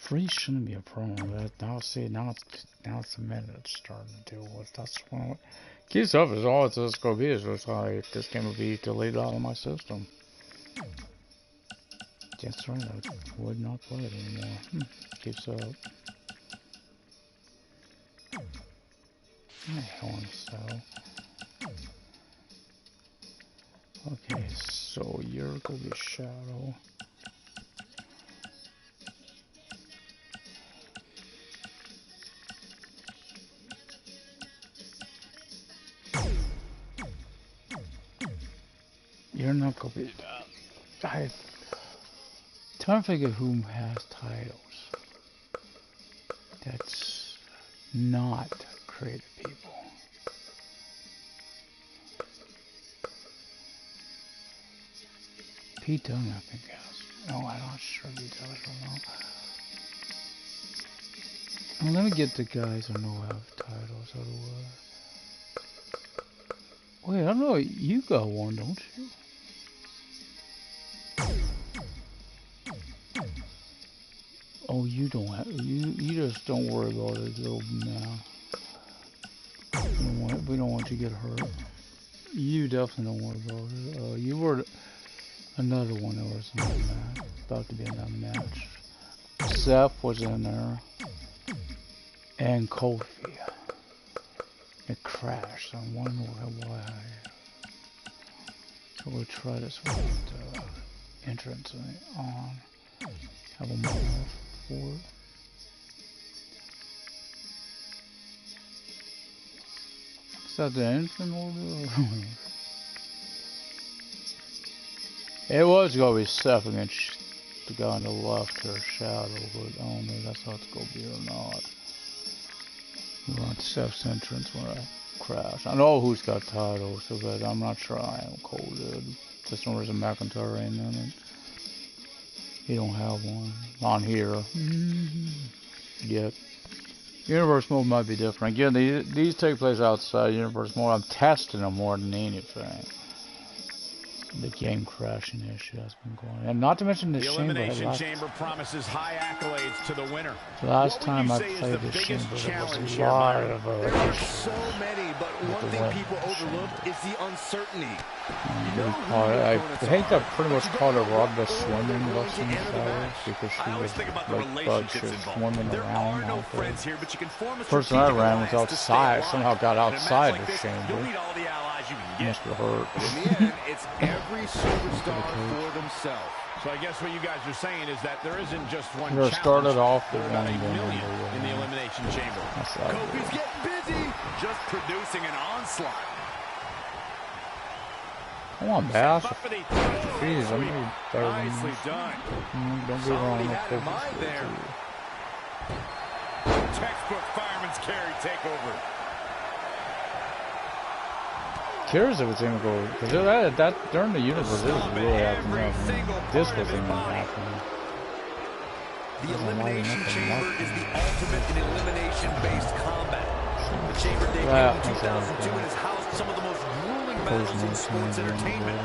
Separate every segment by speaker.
Speaker 1: Free shouldn't be a problem. Now see, now it's a minute it's starting to deal with. That's what keeps up is all it's just gonna be is just like this game will be deleted out of my system. That's right, I would not play it anymore. Keeps up. Hell in a cell. Okay, so you're gonna be Shadow. You're not gonna be I'm trying to figure who has titles. That's not creative people. Pete Dunne, I think, has. No, I'm not sure he does. I don't know. Well, let me get the guys I know have titles. Otherwise, wait, I don't know. You got one, don't you? Oh, you don't have. You just don't worry about it, though. Now, we don't want you to get hurt. You definitely don't worry about it. You were. Another one that was in that match. About to be in that match. Seth was in there. And Kofi. It crashed. I wonder why. So we'll try this with the entrance on. Have them all for it. Is that the entrance order? It was gonna be Seth against the guy on the left or Shadow, but I don't know if that's how it's gonna be or not. We want Seth's entrance when I crash. I know who's got titles, but I'm not sure I am coded. Just know there's a McIntyre in it. He don't have one on here yet. Universe mode might be different. Again, these take place outside Universe mode. I'm testing them more than anything. The game crashing issue has been going on. And not to mention the
Speaker 2: Elimination Chamber promises high accolades to the winner.
Speaker 1: The last time I played the Chamber, there was a lot of
Speaker 2: there are so many, but one thing people overlook is the uncertainty.
Speaker 1: I think I pretty much called her Rodda swimming lesson because she was like swimming around out there. The person I ran was outside, somehow got outside the Chamber. Must have hurt.
Speaker 2: In the end, it's every superstar for themselves. So I guess what you guys are saying is that there isn't just one challenge.
Speaker 1: Started off with
Speaker 2: about 1 million in the Elimination Chamber. Kofi's getting busy, just producing an onslaught.
Speaker 1: Come on, Bash. Jeez, I'm really better than
Speaker 2: Nicely done.
Speaker 1: Don't be wrong.
Speaker 2: There. Textbook fireman's carry takeover.
Speaker 1: Curious if it's gonna go because that during the universe it was really happening. This wasn't even happening.
Speaker 2: The Elimination Chamber is the ultimate in elimination-based combat. The Chamber debuted in 2002 and has housed some of the most grueling battles in sports entertainment.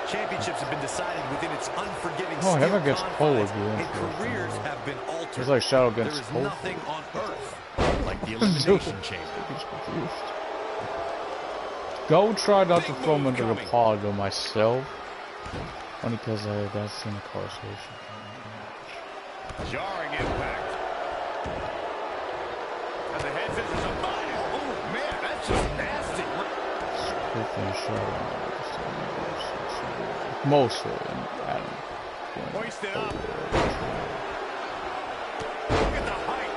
Speaker 2: Championships have been decided within its unforgiving steel confines, and careers have been altered.
Speaker 1: It's like Shadow against
Speaker 2: There is nothing on earth like the Elimination Chamber.
Speaker 1: Go try not to throw him into the pod though myself. Only because that's in the car station.
Speaker 2: Jarring impact. And the head scissors are mine. Oh man, that's just nasty.
Speaker 1: Mostly.
Speaker 2: Hoist it up. Look at the height.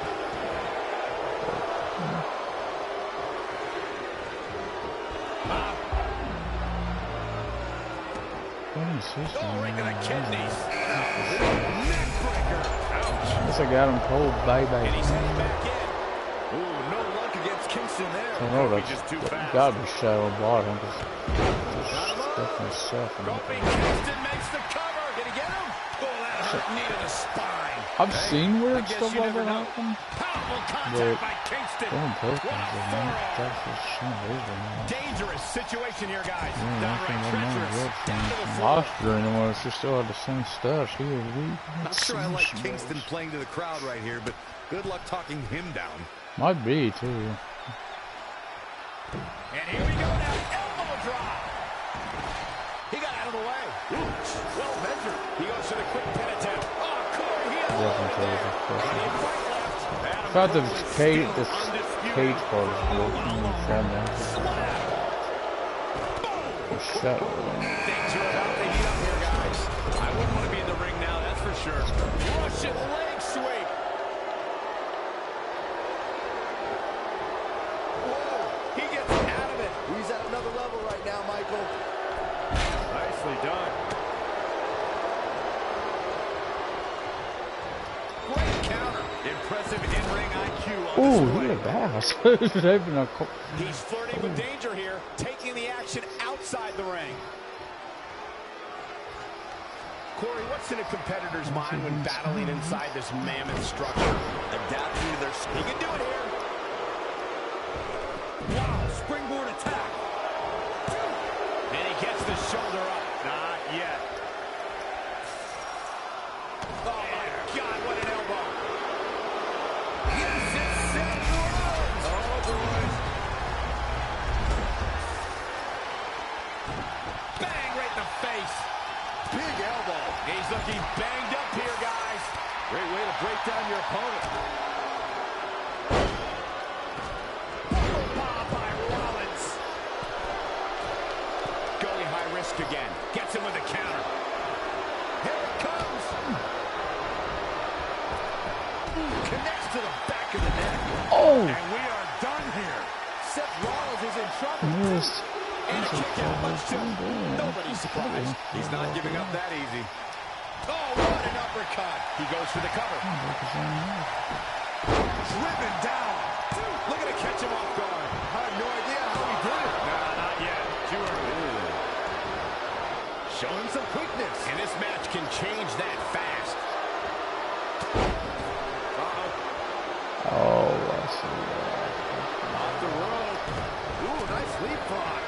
Speaker 2: Right to the kidneys. Neckbreaker. Ouch.
Speaker 1: It's like Adam Cole, bye.
Speaker 2: And he's heading back in. Ooh, no luck against Kingston there.
Speaker 1: I know that's just too fast. Gotta be Shadow bottom. Definitely Seth.
Speaker 2: Roping Kingston makes the cover. Did he get him? Oh, that hurt knee to the spine.
Speaker 1: I've seen weird stuff like that happen, but don't poke things like that. That's just unbelievable, man.
Speaker 2: Dangerous situation here, guys.
Speaker 1: Yeah,
Speaker 2: Downright treacherous. Down to the
Speaker 1: from
Speaker 2: floor.
Speaker 1: last year anymore. She still had the same stats. He was weak.
Speaker 2: Not sure I like Kingston playing to the crowd right here, but good luck talking him down.
Speaker 1: Might be, too.
Speaker 2: And here we go now. Elbow drop. He got out of the way. Well measured. He goes for the quick pin attempt. Oh, Corey, he
Speaker 1: I thought this cage part was broken. Shut up.
Speaker 2: Things are about to heat up here, guys. I wouldn't want to be in the ring now, that's for sure. Russian leg sweep. Whoa, he gets out of it. He's at another level right now, Michael. Nicely done. Great counter. Impressive in-ring IQ.
Speaker 1: Ooh, he a bass.
Speaker 2: He's flirting with danger here, taking the action outside the ring. Corey, what's in a competitor's mind when battling inside this mammoth structure? Adapting to their... He can do it here. Wow, springboard attack. And he gets the shoulder up. Not yet. Oh, my God, what an elbow. Yes, it's Seth Rollins. Oh, boy. Bang, right in the face. Big elbow. He's looking banged up here, guys. Great way to break down your opponent. Bomb by Rollins. Going high risk again. Gets him with a counter. Here it comes. Connects to the back of the neck.
Speaker 1: Oh!
Speaker 2: And we are done here. Seth Rollins is in trouble.
Speaker 1: Missed.
Speaker 2: And a kick out much too. Nobody's surprised. He's not giving up that easy. Oh, what an uppercut. He goes for the cover. Driven down. Looking to catch him off guard. I have no idea how he did it. Nah, not yet. Too early. Showing some quickness. And this match can change that fast.
Speaker 1: Oh, I see that.
Speaker 2: Off the rope. Ooh, nice leapfrog.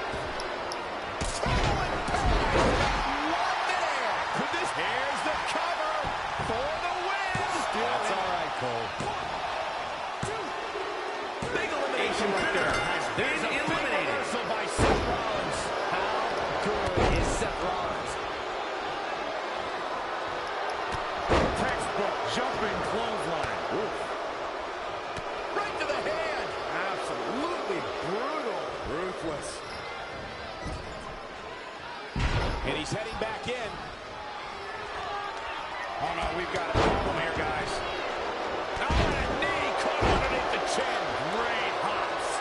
Speaker 2: Here's the cover for the win. That's all right, Cole. Big elimination right there. Has been eliminated. Reversal by Seth Rollins. How good is Seth Rollins? Textbook jumping clothesline. Oof. Right to the hand. Absolutely brutal. Ruthless. And he's heading back in. Oh, no, we've got a problem here, guys. Oh, and a knee caught underneath the chin. Great hops.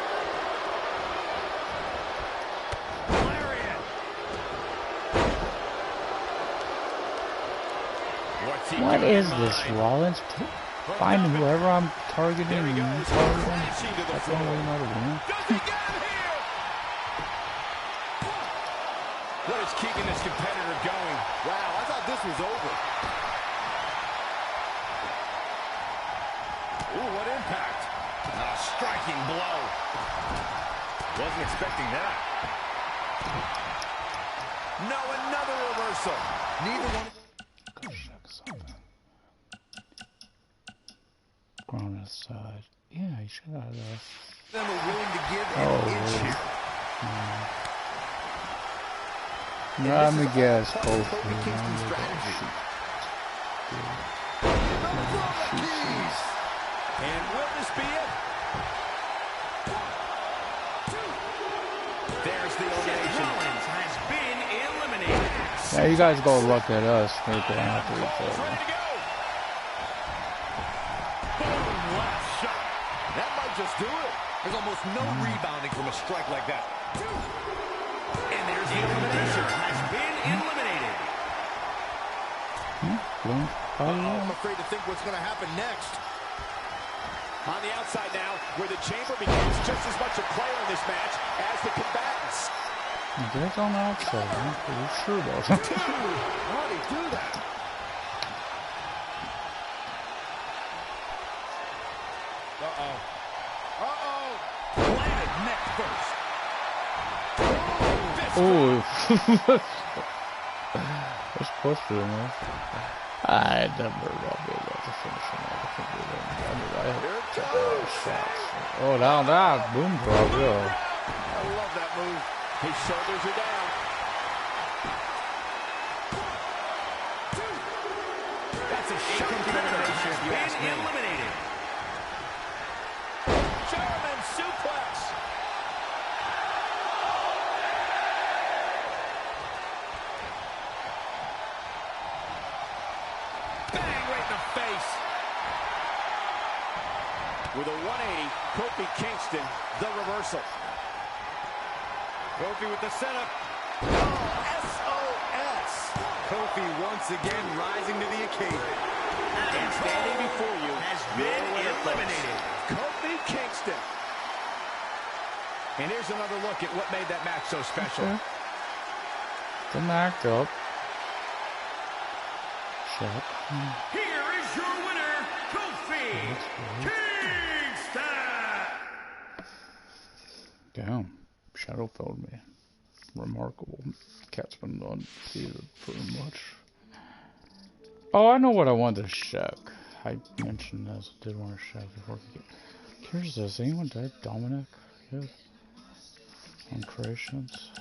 Speaker 2: Lariat. What's he
Speaker 1: What
Speaker 2: got
Speaker 1: is
Speaker 2: in
Speaker 1: this,
Speaker 2: mind?
Speaker 1: Rollins? Find whoever I'm targeting
Speaker 2: There he
Speaker 1: and
Speaker 2: goes.
Speaker 1: target him.
Speaker 2: Crashing to the
Speaker 1: That's the only way you know to win.
Speaker 2: Does he get him here? What is keeping this competitor going? Wow, I thought this was over. Ooh, what impact. A striking blow. Wasn't expecting that. No, another reversal. Neither one.
Speaker 1: On his side. Yeah, he should have that.
Speaker 2: Them are willing to give an inch here.
Speaker 1: Let me guess, both of
Speaker 2: Kobe Kingston's strategy. And will this be it? There's the elimination. Rollins has been eliminated.
Speaker 1: Yeah, you guys go look at us. We're going after each
Speaker 2: Ready
Speaker 1: other.
Speaker 2: to go. Boom, last shot. That might just do it. There's almost no rebounding from a strike like that. And there's the elimination. Has been eliminated. I'm afraid to think what's going to happen next. On the outside now, where the Chamber becomes just as much a player in this match as the combatants.
Speaker 1: That's on the outside, man. Are you sure about that?
Speaker 2: How did he do that? Uh-oh. Uh-oh. Planted neck first.
Speaker 1: Oh. That's close to him, huh? I never will be able to finish him off. I had shots. Oh, down, boom drop, yeah.
Speaker 2: I love that move. His shoulders are down. That's a competitor has been eliminated. German suplex. Bang right in the face. With a 180, Kofi Kingston, the reversal. Kofi with the setup. Oh, SOS. Kofi once again rising to the occasion. And standing before you has been eliminated. Kofi Kingston. And here's another look at what made that match so special.
Speaker 1: Okay. The knocked up. Shot.
Speaker 3: Here is your winner, Kofi Kingston.
Speaker 1: Damn. Shadow felled me. Remarkable. Cat's been undefeated pretty much. Oh, I know what I wanted to check. I mentioned this. I did want to check before we get. Here's this. Anyone dead? Dominic? Yeah. On creations.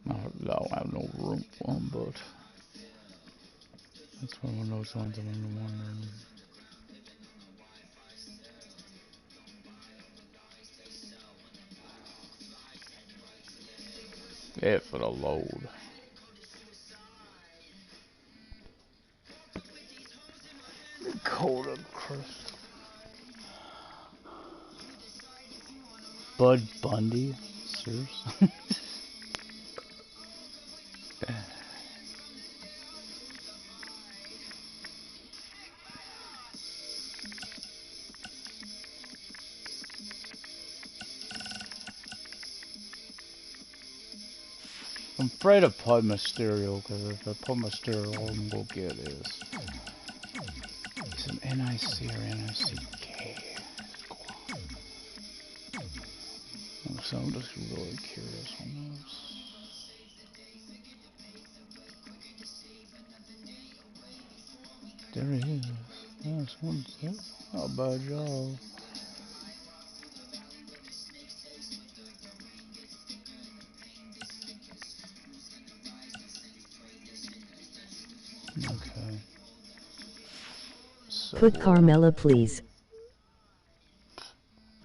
Speaker 1: No, I have no room for him, but that's one of those ones I'm wondering. Yeah, for the load. Cold and crisp. Bud Bundy? Seriously? I'm afraid of Pud Mysterio, because if I put Mysterio, all I'm gonna get is an NIC or NICK. So I'm just really curious on this. There he is. That's one step. Not a bad job. Okay. So,
Speaker 4: put Carmella, please.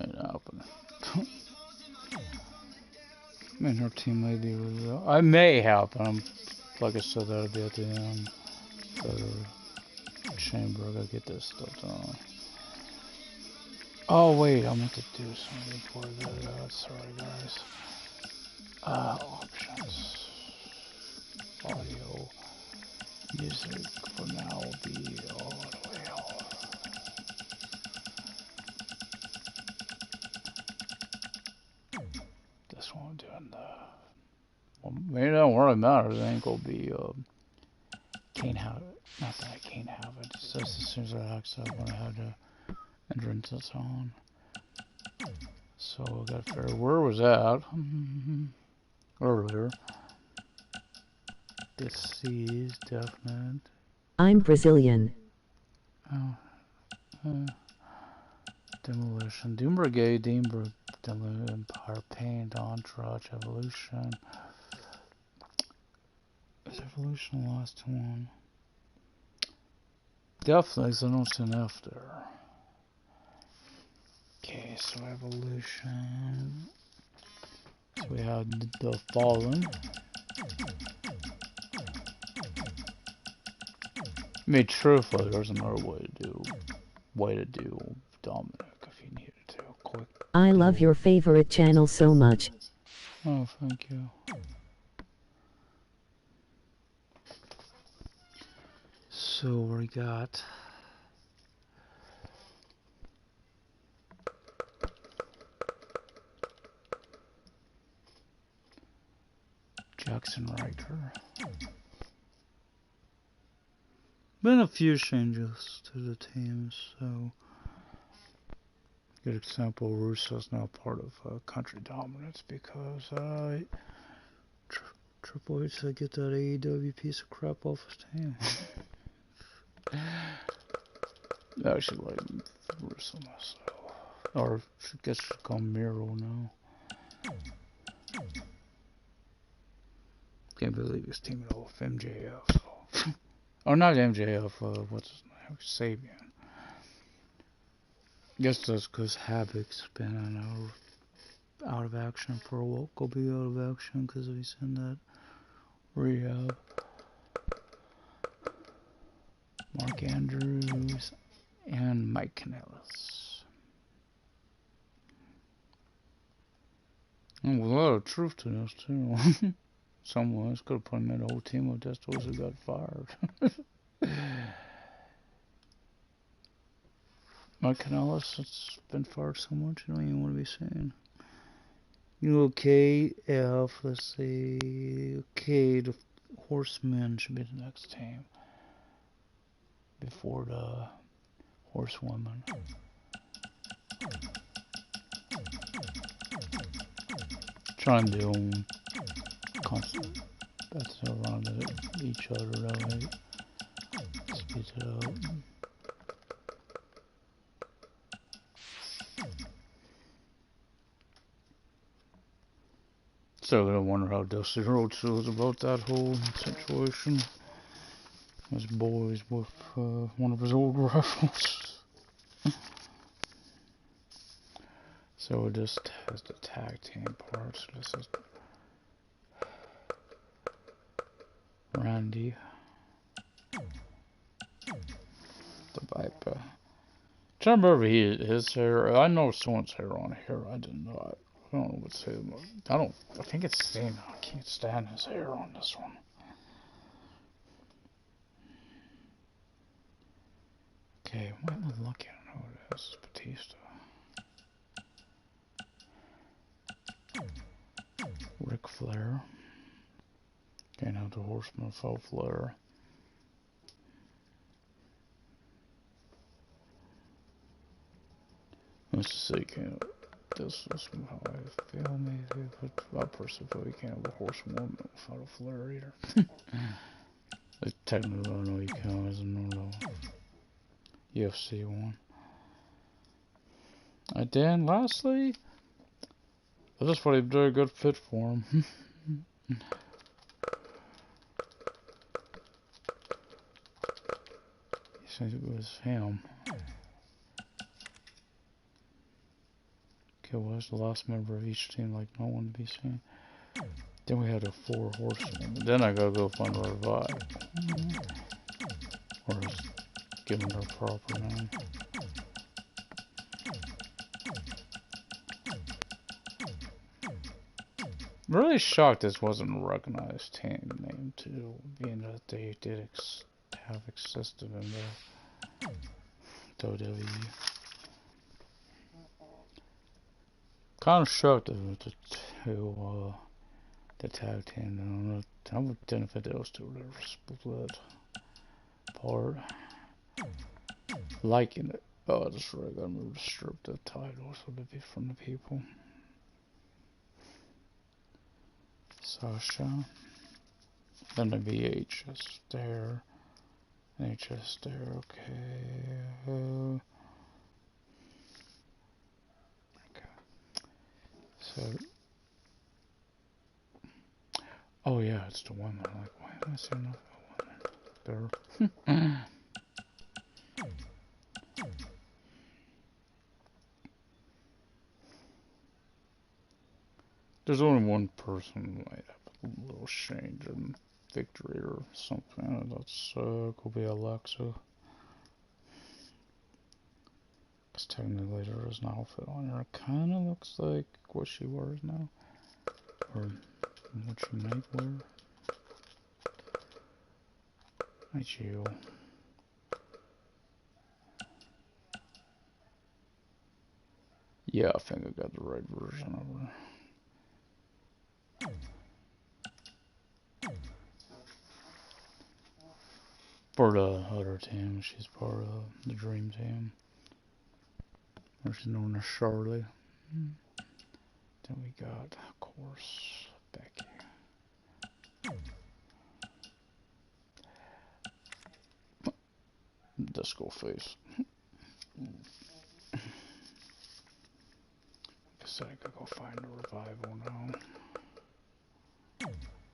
Speaker 1: Ain't happening. I mean, her team lady was. I may happen. Like I said, that'll be at the end. Chamber. I gotta get this stuff done. Oh wait, I meant to do something before that. Sorry, guys. Options. Audio. Music for now will be all the way off. This one I'm doing the. Well, maybe that don't really matter. It ain't gonna be. Can't have it. Not that I can't have it. It's just as soon as I access when I have the entrances on. So I gotta figure where was that? Earlier. This is definite.
Speaker 4: I'm Brazilian.
Speaker 1: Oh. Demolition. Doom Brigade, Demolition, Empire, Paint, Entourage, Evolution. Is Evolution the last one? Definitely, because I don't see an F there. Okay, so Evolution. So we have the Fallen. I mean, truthfully, there's another way to do Dominic if you needed to. Quick.
Speaker 4: I love your favorite channel so much.
Speaker 1: Oh, thank you. So we got Jackson Riker. Been a few changes to the teams, so good example, Russo's now part of Country Dominance because Triple H said get that AEW piece of crap off his team. I actually like Russo myself. Or I guess you should call him Miro now. Can't believe he's teaming up with MJF. So. Oh, not MJF, what's his name? Sabian. Guess that's because Havoc's been out of action for a while. Go be out of action because he's in that rehab. Mark Andrews and Mike Kanellis. And with a lot of truth to this too. Someone else could have put him in the whole team of just those who got fired. Mike Kanellis has been fired so much you don't even want to be saying. Okay, let's see. Okay, the Horsemen should be the next team. Before the Horsewomen. Trying to do constant bets around each other that way. Speed it up. Still gonna wonder how Dusty Rhodes feels about that whole situation. His boys with one of his old rivals. So it just has the tag team parts. This is Randy, the Viper. Trying to remember his hair. I know someone's hair on here. I did not. I don't know what's him. I think it's Cena. I can't stand his hair on this one. Okay, why am I looking? I know what it is. It's Batista. Ric Flair. Can't have the Horseman without Flair. Let's see, this is how I feel maybe, but I personally feel you can't have a Horsewoman without a Flair either. Like, technically, I know you can as a normal UFC one. And then lastly, I just thought he'd be a good fit for him. He said it was him. Okay, well, that's the last member of each team, like no one to be seen. Then we had the 4 Horsemen. Then I gotta go find a Revive. Or just give them their proper name. Really shocked this wasn't a recognized team name too, being that they did have existed in the WWE. Kind of shocked with the tag team. I didn't think those two were split apart. Liking it. Oh, that's right. I gotta move to strip the title so they be from the people. Sasha. Then the VHS there. HS there. Okay. So. Oh yeah, it's the women. Like, why am I seeing nothing but women there? There's only one person who might have a little change in victory or something. That's could be Alexa. Because technically there is an outfit on her. It kind of looks like what she wears now. Or what she might wear. Hi, Jill. Yeah, I think I got the right version of her. For the other team, she's part of the Dream Team. Or she's known as Charlie. Then we got, of course, Becky. Disco Face. Guess I could go find a revival now.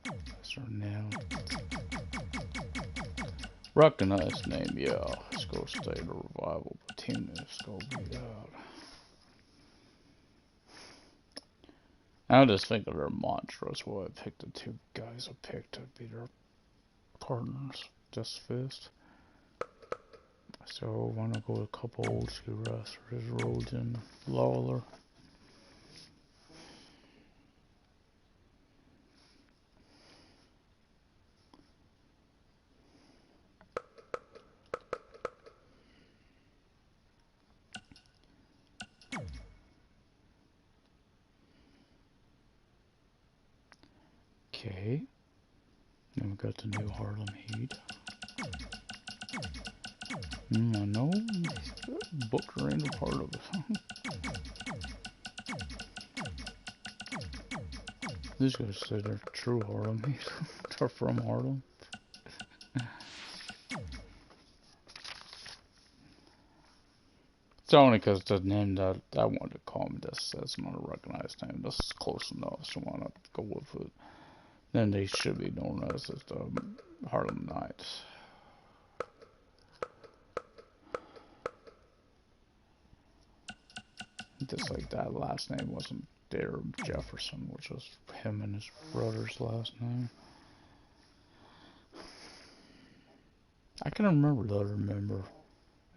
Speaker 1: That's her name. Recognized name, yeah. Let's go stay the revival, but team name's go beat out. I just think of their mantra. That's why I picked the two guys I picked to be their partners. Just Fist. So I want to go with a couple old school wrestlers, Rhodes and Lawler. Okay. Then we got the new Harlem Heat. I know Booker ain't a part of it. These guys say they're true Harlem Heat. They're from Harlem. It's only because the name that I wanted to call me, that's not a recognized name. That's close enough, so why not go with it? Then they should be known as the Harlem Knights. Just like that last name wasn't there, Jefferson, which was him and his brother's last name. I can remember the other member.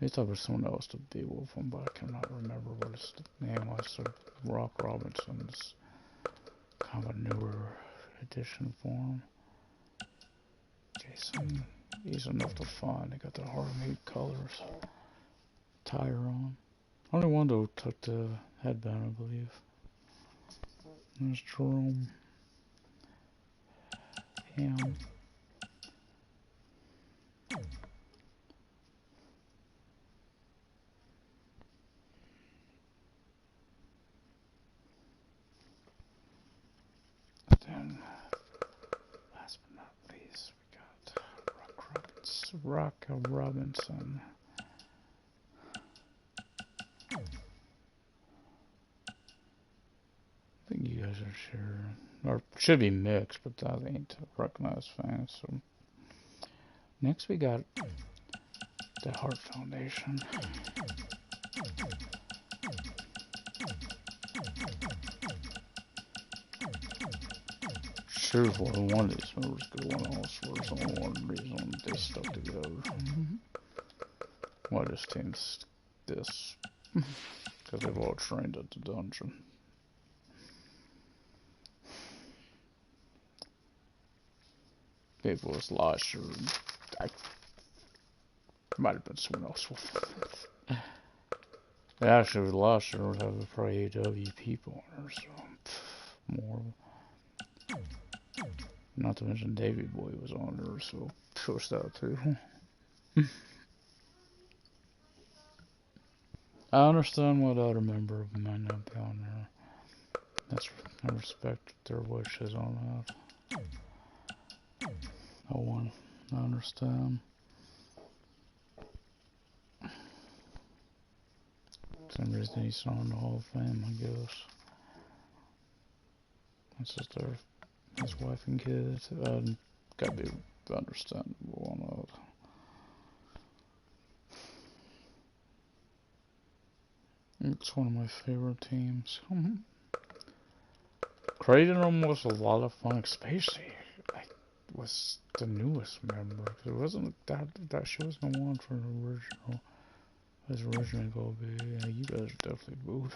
Speaker 1: I thought it was someone else to be with him, but I cannot remember what his name was. So Rock Robinson is kind of a newer edition for him. Jason, he's enough to find. They got the Harlem Heat colors. Tire on. Only one though took the headband, I believe. There's Jerome. Ham. Then, last but not least, we got Rock Robinson. I think you guys are sure, or should be mixed, but that ain't recognized fans. So next we got the Heart Foundation. Sure, one of these members could have won all sports on one reason they stuck together. Why this team's this? Because they've all trained at the dungeon. It was last year. Might have been someone else. Actually, last year we had probably AW people on there, so more. Not to mention Davey Boy was on there, so push that too. I understand why the other member might not be on there. I respect their wishes on that. Oh, one, I understand. For some reason he's not in the Hall of Fame, I guess. That's just his wife and kids. Gotta be understandable on that. It's one of my favorite teams. Creating them was a lot of fun, especially was the newest member. It wasn't that she was the one for the original. His original go be, yeah, you guys are definitely booed.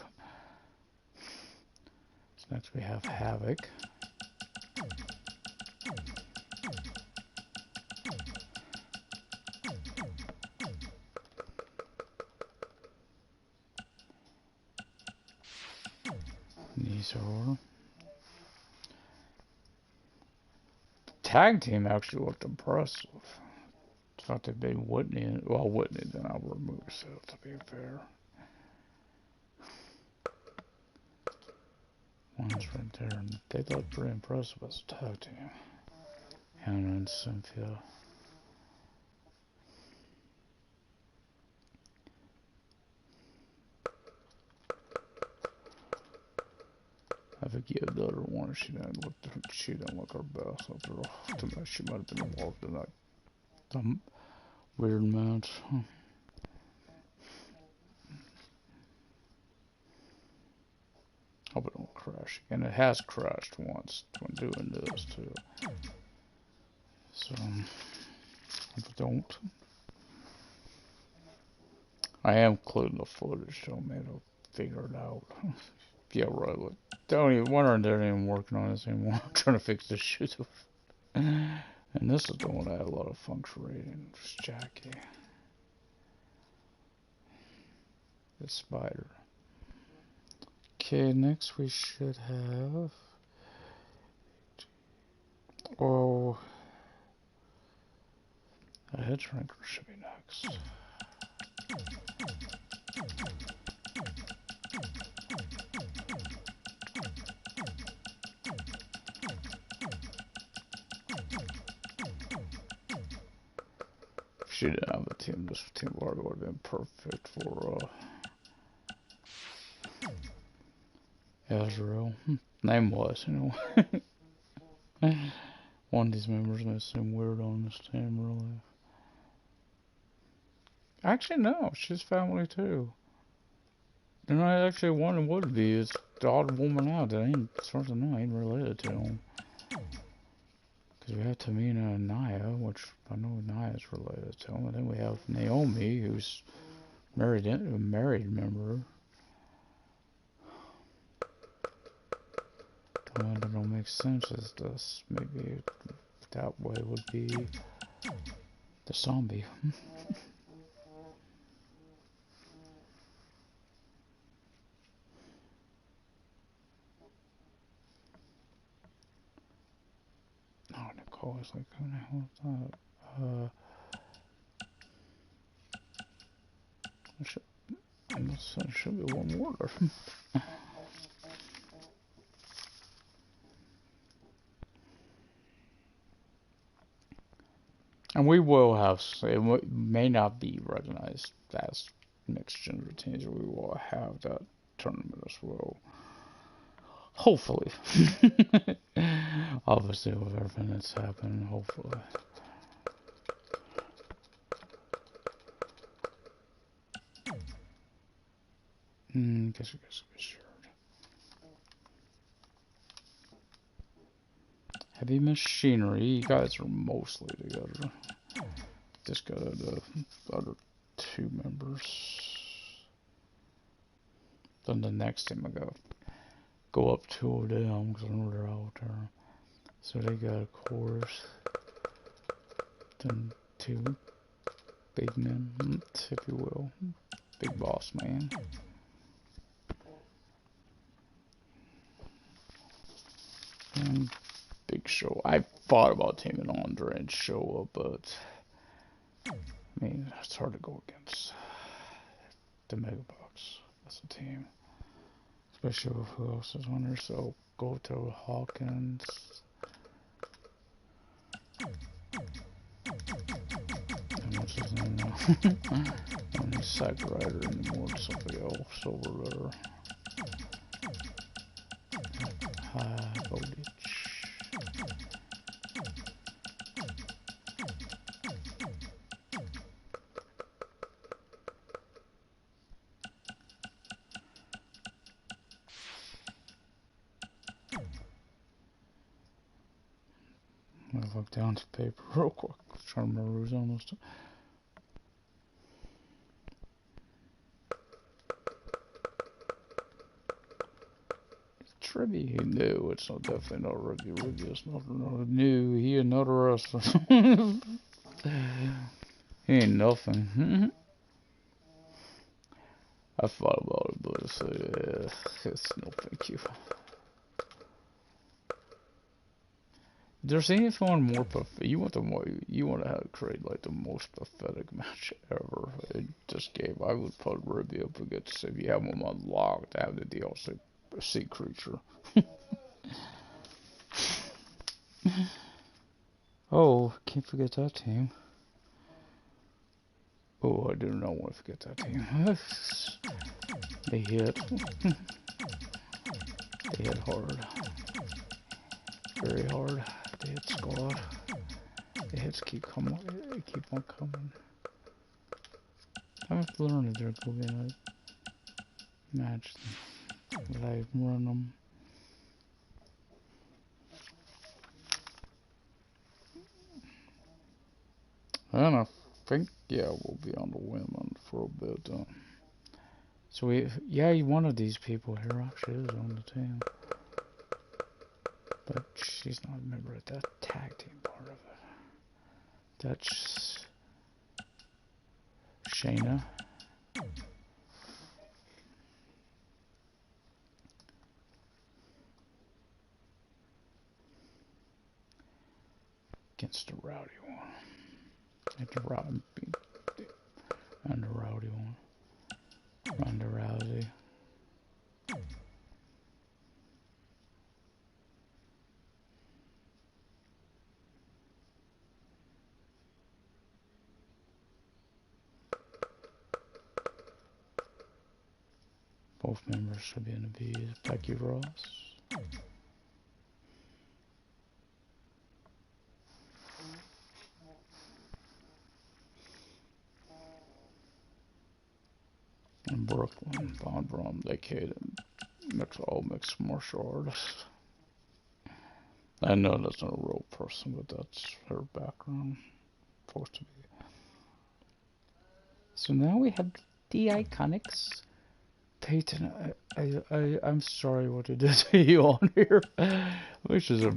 Speaker 1: So next we have Havoc. These are tag team actually looked impressive. Thought they'd be Whitney. Well, Whitney, then I'll remove herself, to be fair. One's right there, and they look pretty impressive as a tag team. Hannah and Cynthia. I forgive the other one. She didn't look her best. She might have been involved in that weird match. Hope it don't crash again. It has crashed once when doing this too. So if it don't, I am including the footage, so maybe I'll figure it out. Yeah, right. Look, don't even wonder they're not even working on this anymore. I'm trying to fix this shit. And this is the one that had a lot of function rating. Just Jackie. The spider. Okay, next we should have. Oh, a head shrinker should be next. If she didn't have a team, this team would have been perfect for Azrael. Name was, you know. One of these members may seem weird on this team, really. Actually, no, she's family too. And I actually one would be is the odd woman out that ain't, as far as I know, ain't related to him. Because we have Tamina and Nia, which I know Nia's related to him. And then we have Naomi, who's a married member. The one that don't make sense is this. Maybe that way would be the zombie. Oh, Nicole is like, who the hell is that? There should be one more. And we will have, it may not be recognized as next gen routines, we will have that tournament as well. Hopefully. Obviously, with everything that's happened, hopefully. Guess we got be sure. Heavy machinery, you guys are mostly together. Just got the other two members. Then the next time I gotta go up two of them because I know they're out there. So they got, of course, then two big men, if you will. Big boss man. And Big Show. I thought about teaming Andre and Show Up, but I mean, it's hard to go against the Megabucks. That's a team. Especially with who else is on there. So go to Hawkins. And what's his name now? I don't need Sack Rider anymore. It's somebody else over there. High voltage. I'm gonna look down to paper real quick. Trying to remember who's on those two. Trivia, he knew. It's not definitely not Ricky. Ricky is not new. He another wrestler. He ain't nothing. I thought about it, but it's no thank you. There's anything more pathetic. You want to have create like the most pathetic match ever in this game. I would probably be up against if you have them unlocked to have the DLC sea creature. Oh, can't forget that team. Oh, I do not want to forget that team. They hit. They hit hard. Very hard. They hit squad. The hits keep coming. They keep on coming. I have to learn that they're going to be a match that I run them. And I think, yeah, we'll be on the women for a bit. So one of these people here actually is on the team. But she's not a member of that tag team part of it. That's Shayna. Against the rowdy one. And the rowdy one. Ronda Rousey. Both members should be in the V's. Becky Ross. And Brooklyn, Von Brom, they catered all mixed martial artists. I know that's not a real person, but that's her background. Supposed to be. So now we have the Iconics. Peyton, I'm sorry what they did to you on here. Which is a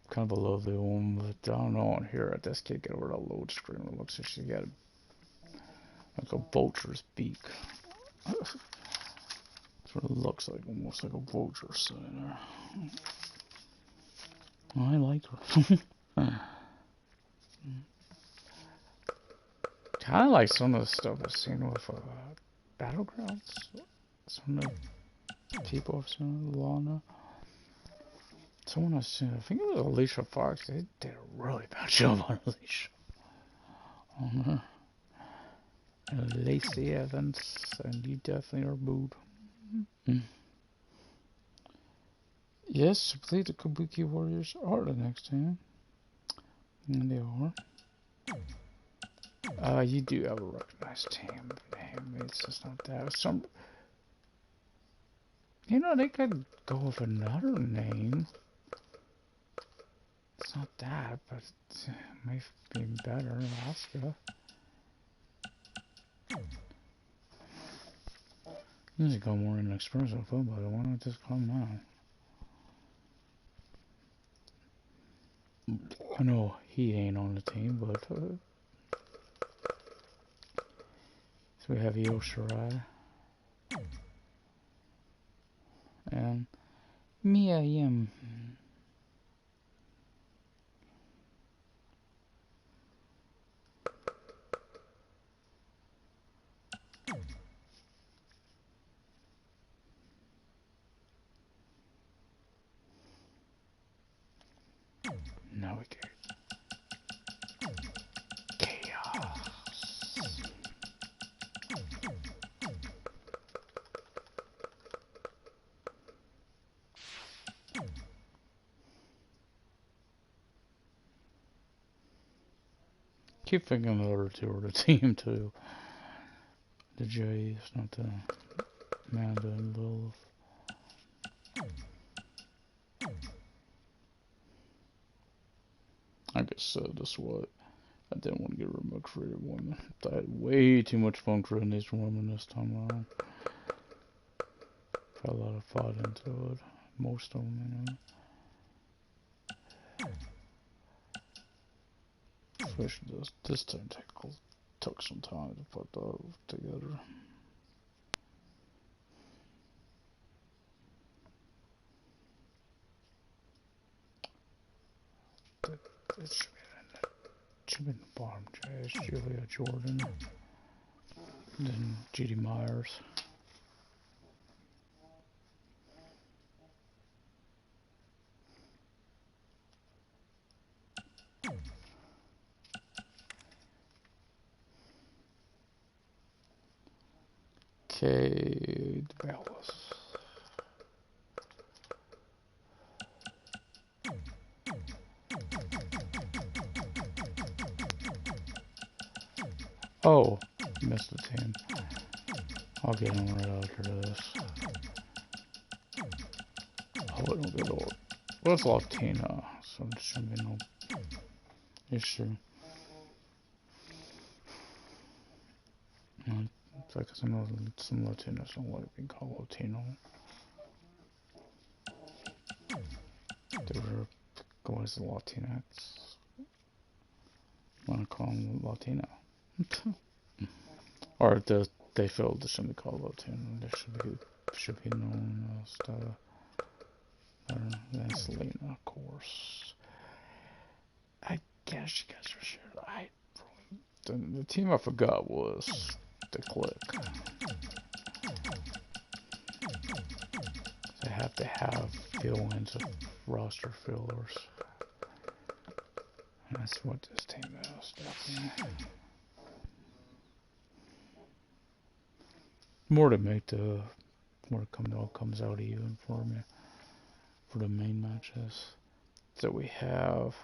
Speaker 1: kind of a lovely one, but I don't know on here. I just can't get over that load screen. It looks like she got like a vulture's beak. That's what it looks like, almost like a vulture sitting there. I like her. Kind of like some of the stuff I've seen with Battlegrounds. Some of the people I've seen, Lana. Someone I've seen, I think it was Alicia Fox. They did a really bad job on Alicia. On her. And Lacey Evans, and you definitely are booed. Yes, I believe the Kabuki Warriors are the next team. And they are. You do have a recognized team. Damn, it's just not that. They could go with another name. It's not that, but it might be better. Alaska. You need to go more in experience with football. Why not just come now? I know he ain't on the team, but so we have Io Shirai and Mia Yim. Now we get chaos. Keep thinking the other two are the team too. The Jays, not the Amanda and Lilith. Like I said, that's what I didn't want to get rid of my creative women. I had way too much fun creating these women this time around. Put a lot of thought into it. Most of them, Especially this time took some time to put that together. It should be in the bottom. It's Julia Jordan. Then G.D. Myers. Okay, the Bellas. Oh, missed the team. I'll get him right after this. Oh, it'll be Lord. Well, it's Latina, so there shouldn't be no issue. It's like some Latinos don't like being called Latino. They were going as the Latinx. Want to call them Latino. Or they feel they shouldn't be called Latino. They should be known as than Selena, of course. I guess you guys are sure. The team I forgot was the Click. They have to have fill-ins of roster fillers. And that's what this team is, definitely. More to make the more comes out even for me for the main matches. So we have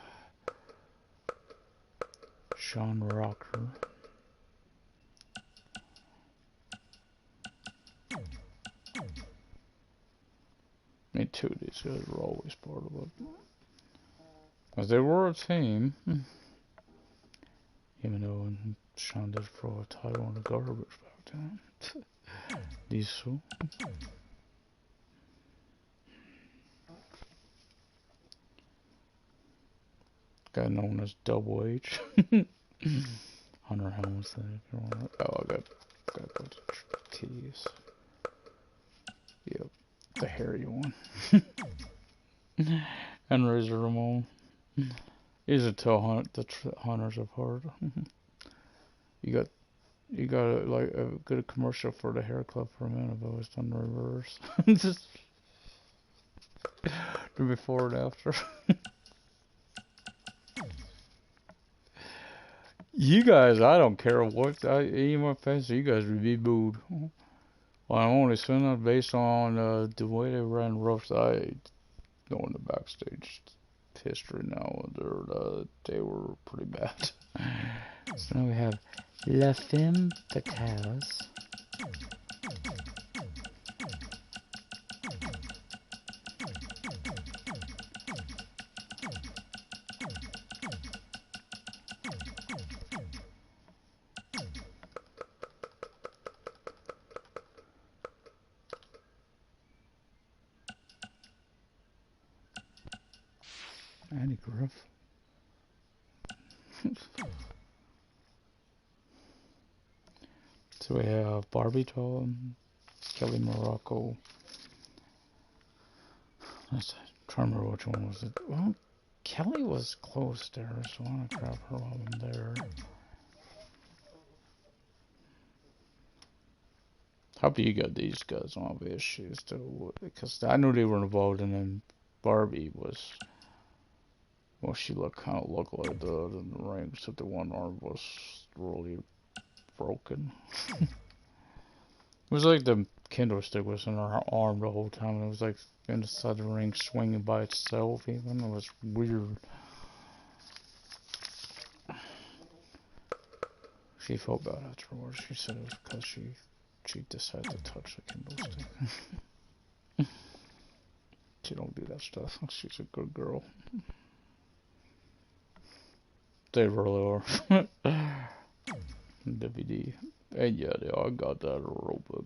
Speaker 1: Sean Rocker. I mean, two of these guys were always part of it. Because they were a team. Even though Sean did throw a title in the garbage back then. These two. Guy known as Double H. Hunter Helmsley, if you want it. Oh, I got a bunch of T's. Yep, the hairy one. And Razor Ramon. These are the hunters apart. You got like a good commercial for the hair club for a minute. I've always done the reverse. Just the before and after. You guys, I don't care what any more fans. You guys would be booed. Well, I'm only saying that based on the way they ran roughs. I know in the backstage history now, they were pretty bad. So now we have La Femme Fatales. Andy Griff. So we have Barbie Doll, Kelly Morocco. I'm trying to remember which one was it. Well, Kelly was close there, so I want to grab her while I'm there. How do you got these guys on the issues too? Because I knew they were involved, and then Barbie was. Well, she looked like the in the ring, except the one arm was really broken. It was like the kendo stick was in her arm the whole time. It was like inside the ring swinging by itself even. It was weird. She felt bad afterwards. She said it was because she decided to touch the kendo stick. She don't do that stuff. She's a good girl. They really are. DVD. And yeah, they all got that robot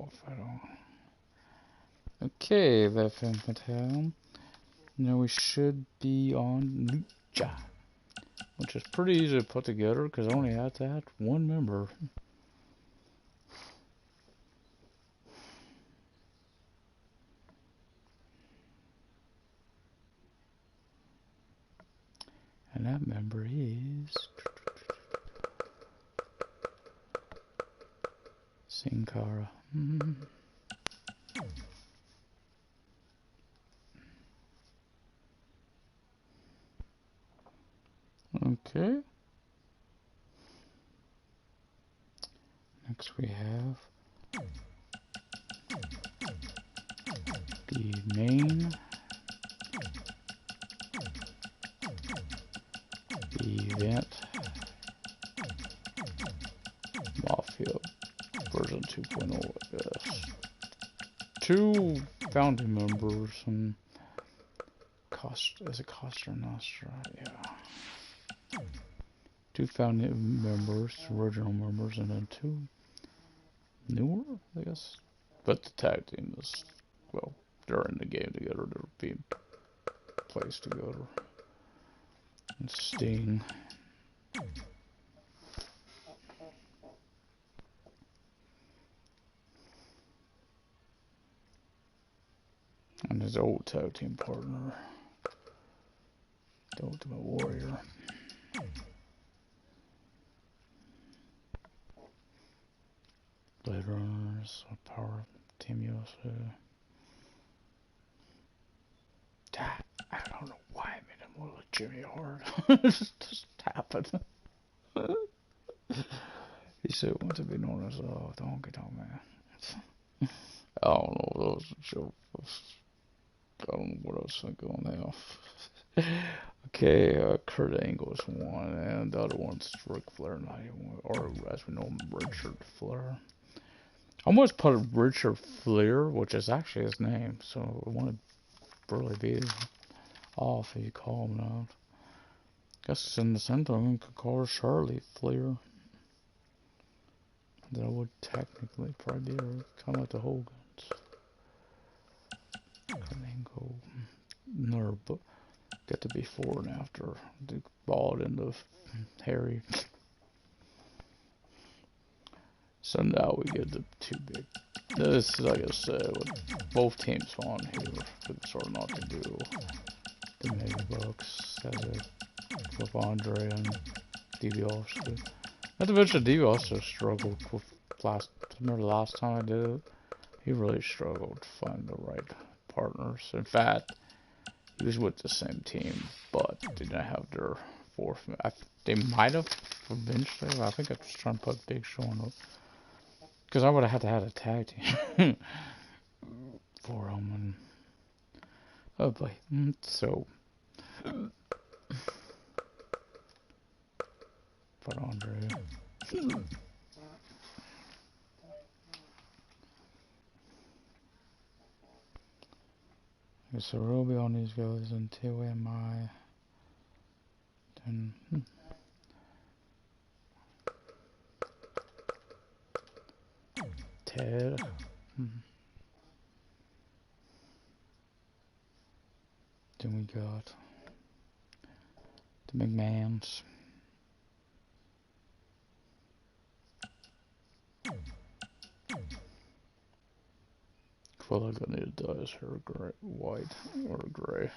Speaker 1: outfit on. Okay, that Femme Fatale. Now we should be on Lucha, which is pretty easy to put together because I only had to have one member. And that member is Sin Cara. Okay. Next we have the main, the event, Mafia version 2.0, I guess. 2 founding members and is it Costa Nostra? Yeah. 2 founding members, original members, and then 2 newer, I guess. But the tag team is, well, they're in the game together, they're being placed together. And Sting. And his old tag team partner, the Ultimate Warrior. Blade Runners, Power Team USA. I don't know why I made him look like Jimmy Hart. It just happened. He said he wanted to be known as Donkey Kong Man. I don't know, that was a joke. I don't know what I was thinking on now. Okay, Kurt Angle is one, and the other one's Ric Flair, or as we know him, Richard Flair. I almost put Richard Flair, which is actually his name, so it wouldn't really be off if you call him that. Guess it's in the center, I could call her Charlie Flair. That would technically probably be her, kind of like the Hogans. Angle, never get to be before and after the ball into Harry. So now we get the 2 big. This, like I said, with both teams on here, we sort of not to do the Mega Bucks as it with Andre and DiBiase. Not to mention DiBiase struggled with remember the last time I did it? He really struggled to find the right partners. In fact, he was with the same team, but didn't have their 4th. They might have eventually. I think I was trying to put Big Show on it. Because I would have had to have a tag team for him. And, oh boy. So, put Andre. Okay, so Ruby on these guys until MI. Then. Ted. Then we got the McMahons. Well, I'm gonna need to dye his hair gray, white or gray.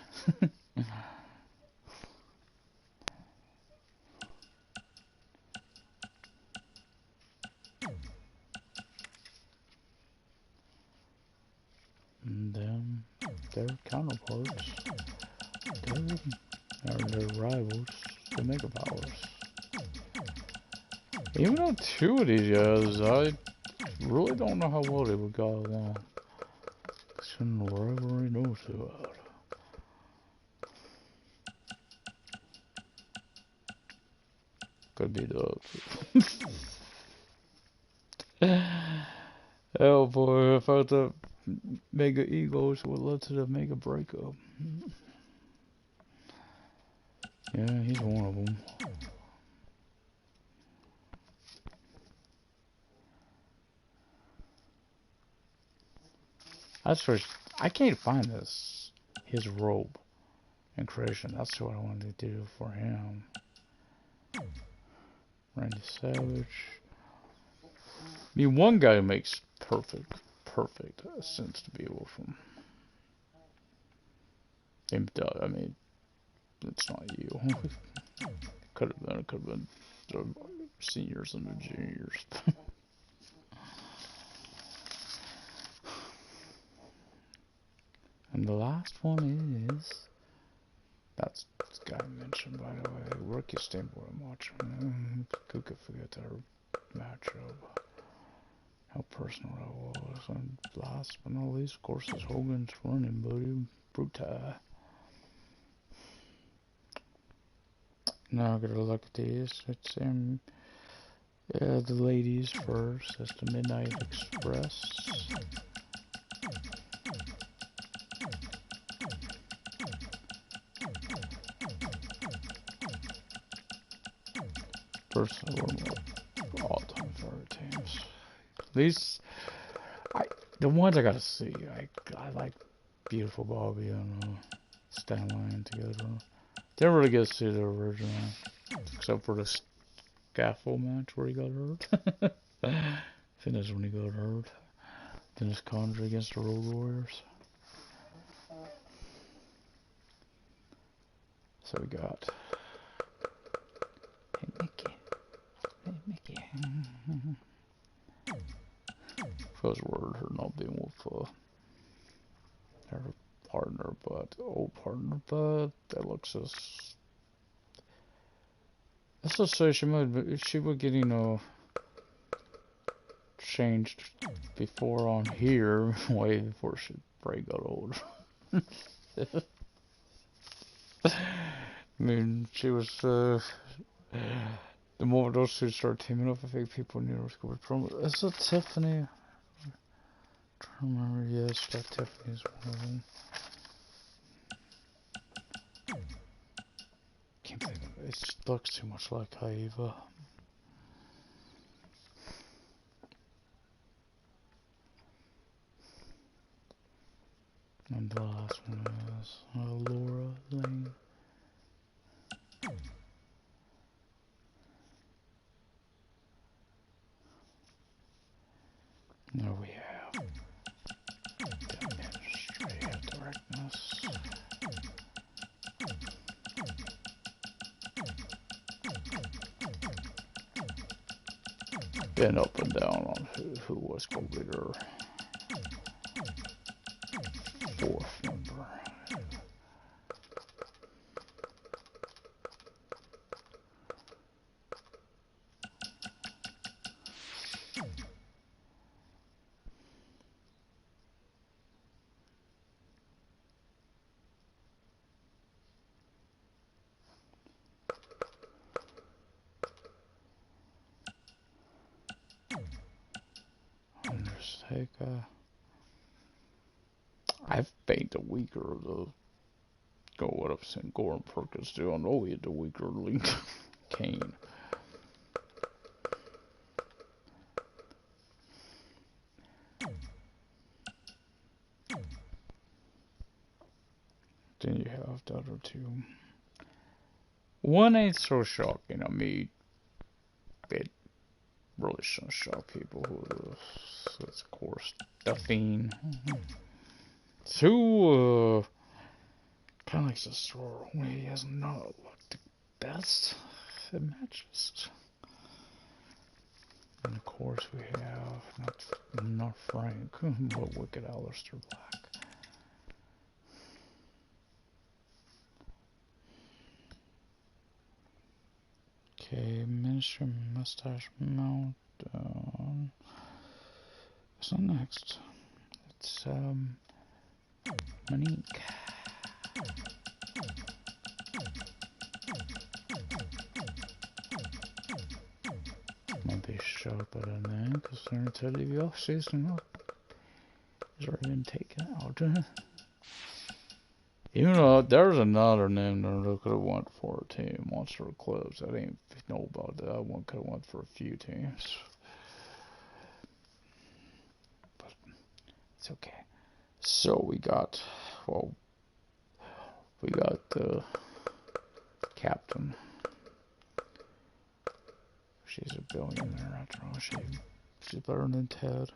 Speaker 1: And then their counterparts, their rivals, the Mega Powers. Even though 2 of these guys, I really don't know how well they would go along. Considering the rivalry knows about. Could be the oh boy, if I thought Mega Egos would lead to the Mega Breakup. Yeah, he's one of them. That's first. I can't find his robe in creation. That's what I wanted to do for him. Randy Savage. I mean, one guy makes perfect sense to be with him. I mean, it's not you. Could have been the seniors and the juniors. And the last one is, that's the guy mentioned, by the way, Rookie Steamboat and watching. Who could forget that matchup? How personal that was. And last but not least, of course, is Hogan's running buddy, Brutai. Now I gotta look at these. It's the ladies first. That's the Midnight Express. Personally, one of my all-time favorite teams. These, the ones I gotta see. I like Beautiful Bobby and Stan Lyon together. Didn't really get to see the original, except for the scaffold match where he got hurt. I think that's when he got hurt. Then his Conjure against the Road Warriors. So we got, hey Mickey, hey Mickey. Feels weird her not being with her partner, but old partner, but that looks as. Let's just say she was getting changed before on here, way before she probably got old. I mean, she was the moment those two started teaming up, I think people knew it was going to be promo. Is it Tiffany? I don't remember. Yes, that Tiffany's one of them. Can't believe it. It just looks too much like Aiva. And the last one is Laura Lane. There we have the Ministry of Darkness. Been up and down on who was going to be their fourth member. Undertaker. I've banked a weaker to go what I've seen Gordon Perkins do. I know he had the weaker link Kane. Then you have the other two. One ain't so shocking. I mean, it really shouldn't shock people who of course, the Fiend. Two, kind of like the story. He has not looked the best in matches. And of course we have not Frank, but Wicked Aleister Black. Okay, Minister Mustache Mount. What's next? It's Monique. Might be sharp at a name because they're until the off season has already been taken out. Even though there's another name that could have went for a team, Monster Eclipse. I didn't know about that one. Could have went for a few teams. But it's okay. So we got, the Captain. She's a billionaire after all. She's better than Ted.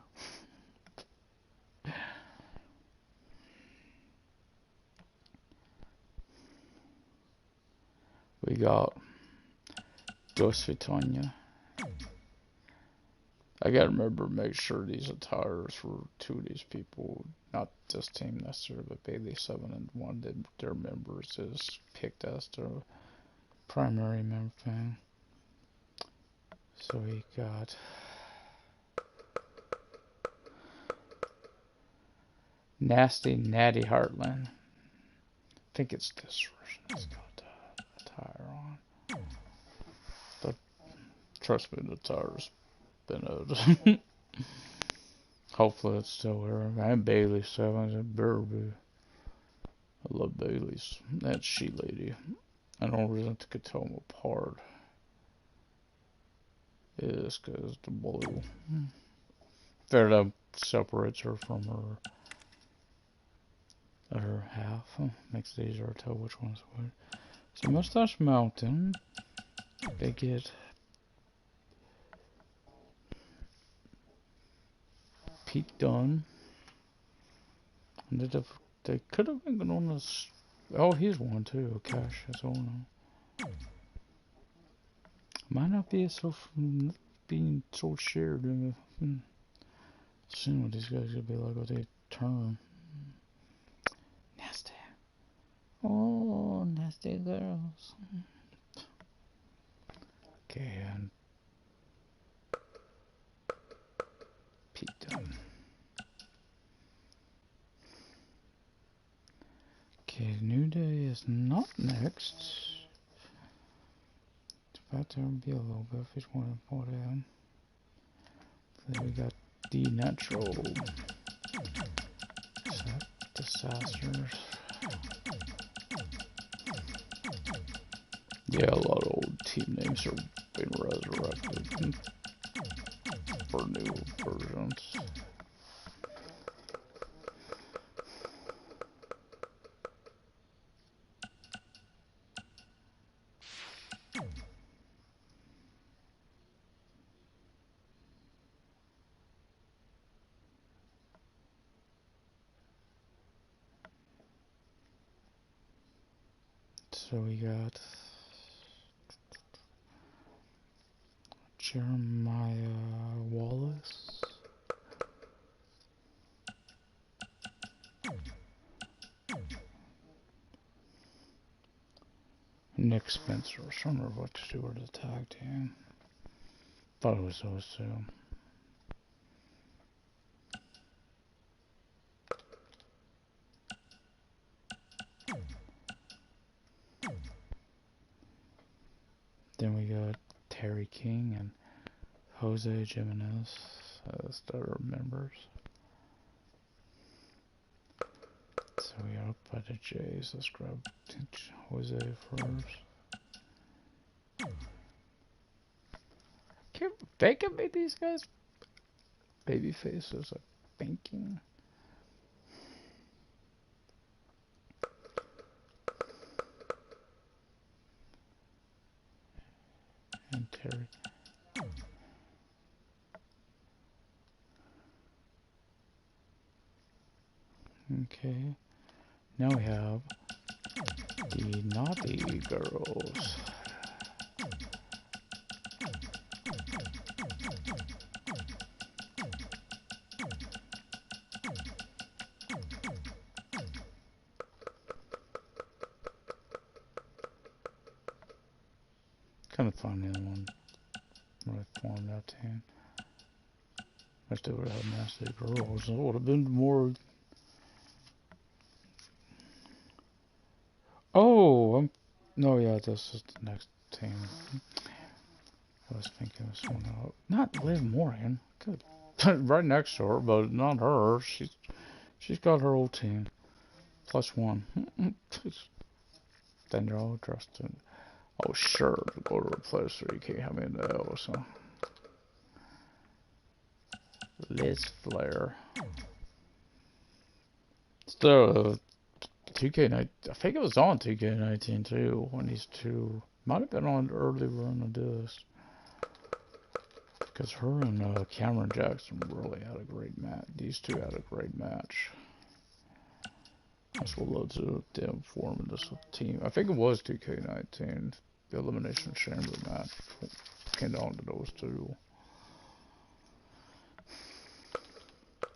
Speaker 1: We got Dos Vitania. I gotta remember to make sure these attires for two of these people, not this team necessarily, but Bailey 7 and one of their members is picked as their primary member fan. So we got Nasty Natty Heartland. I think it's this version that's got the attire on. But trust me, the attire's been out. Hopefully it's still there. And Bailey 7, it better be. I love Bailey's. That she lady. I don't really think I could tell them apart. It is because the blue. There, that separates her from her other half. Makes it easier to tell which one's what. So Mustache Mountain. They get Pete Dunne. And they could have been on this. Oh, he's one too. Cash, that's all I know. Might not be so being so shared. Seeing what these guys gonna be like when they turn. Nasty. Oh, nasty girls. Okay, and Pete Dunne. Okay, New Day is not next. It's about to be a little bit if it's one to put in. Then we got The Natural. Disasters. Yeah, a lot of old team names are being resurrected for new versions. So we got Jeremiah Wallace. Nick Spencer. I don't remember what to do with the tag team. Thought it was those two. Then we got Terry King and Jose Jimenez as their members. So we got up by the J's. Let's grab Jose first. They can make these guys baby faces, like thinking. And Terry. Okay. Now we have the Naughty Girls. Kind of fun the other one when I formed that team. Wish they would have had Nasty Girls. It would have been more. Oh, no, yeah, this is the next team. I was thinking this one out. Not Liv Morgan. Good. Right next to her, but not her. She's got her old team. +1. Then you're all dressed in. Oh, sure, to go to a place where you can't have any of those, huh? Liz Flair. Still, 2K19. I think it was on 2K19 too. When these two might have been on early run of this, because her and Cameron Jackson really had a great match. These two had a great match. That's what led to them forming this team. I think it was 2K19. the Elimination Chamber match came down to those two.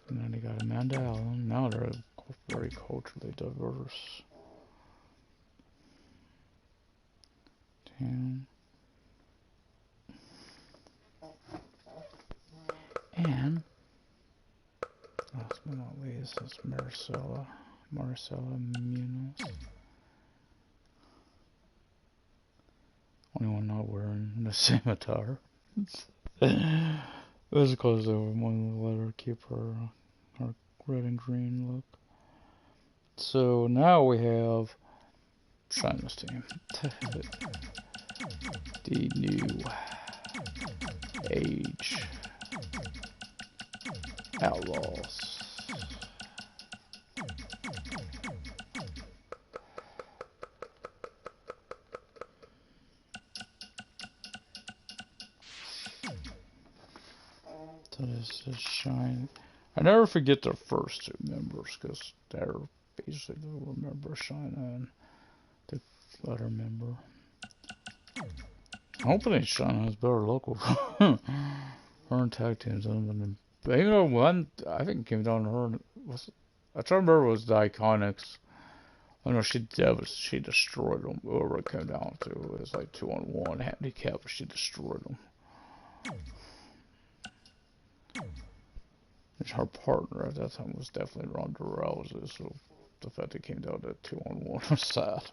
Speaker 1: And then they got Amanda Allen. Now they're very culturally diverse. Damn. And last but not least is Marcella Munoz. Only one not wearing the same attire. It was because they wanted to let her keep her red and green look. So now we have China's team. The new age outlaws. So this is Shine. I never forget their first two members because they're basically the member Shine and the other member. Hopefully Shine has better local. Her and tag teams than you know, one I think came down to her was I try to remember it was the Iconics. I know she destroyed them. Whoever it came down to, it was like 2-on-1 handicap, but she destroyed them. Her partner at that time was definitely Ronda Rousey, so the fact it came down to 2-on-1 was sad.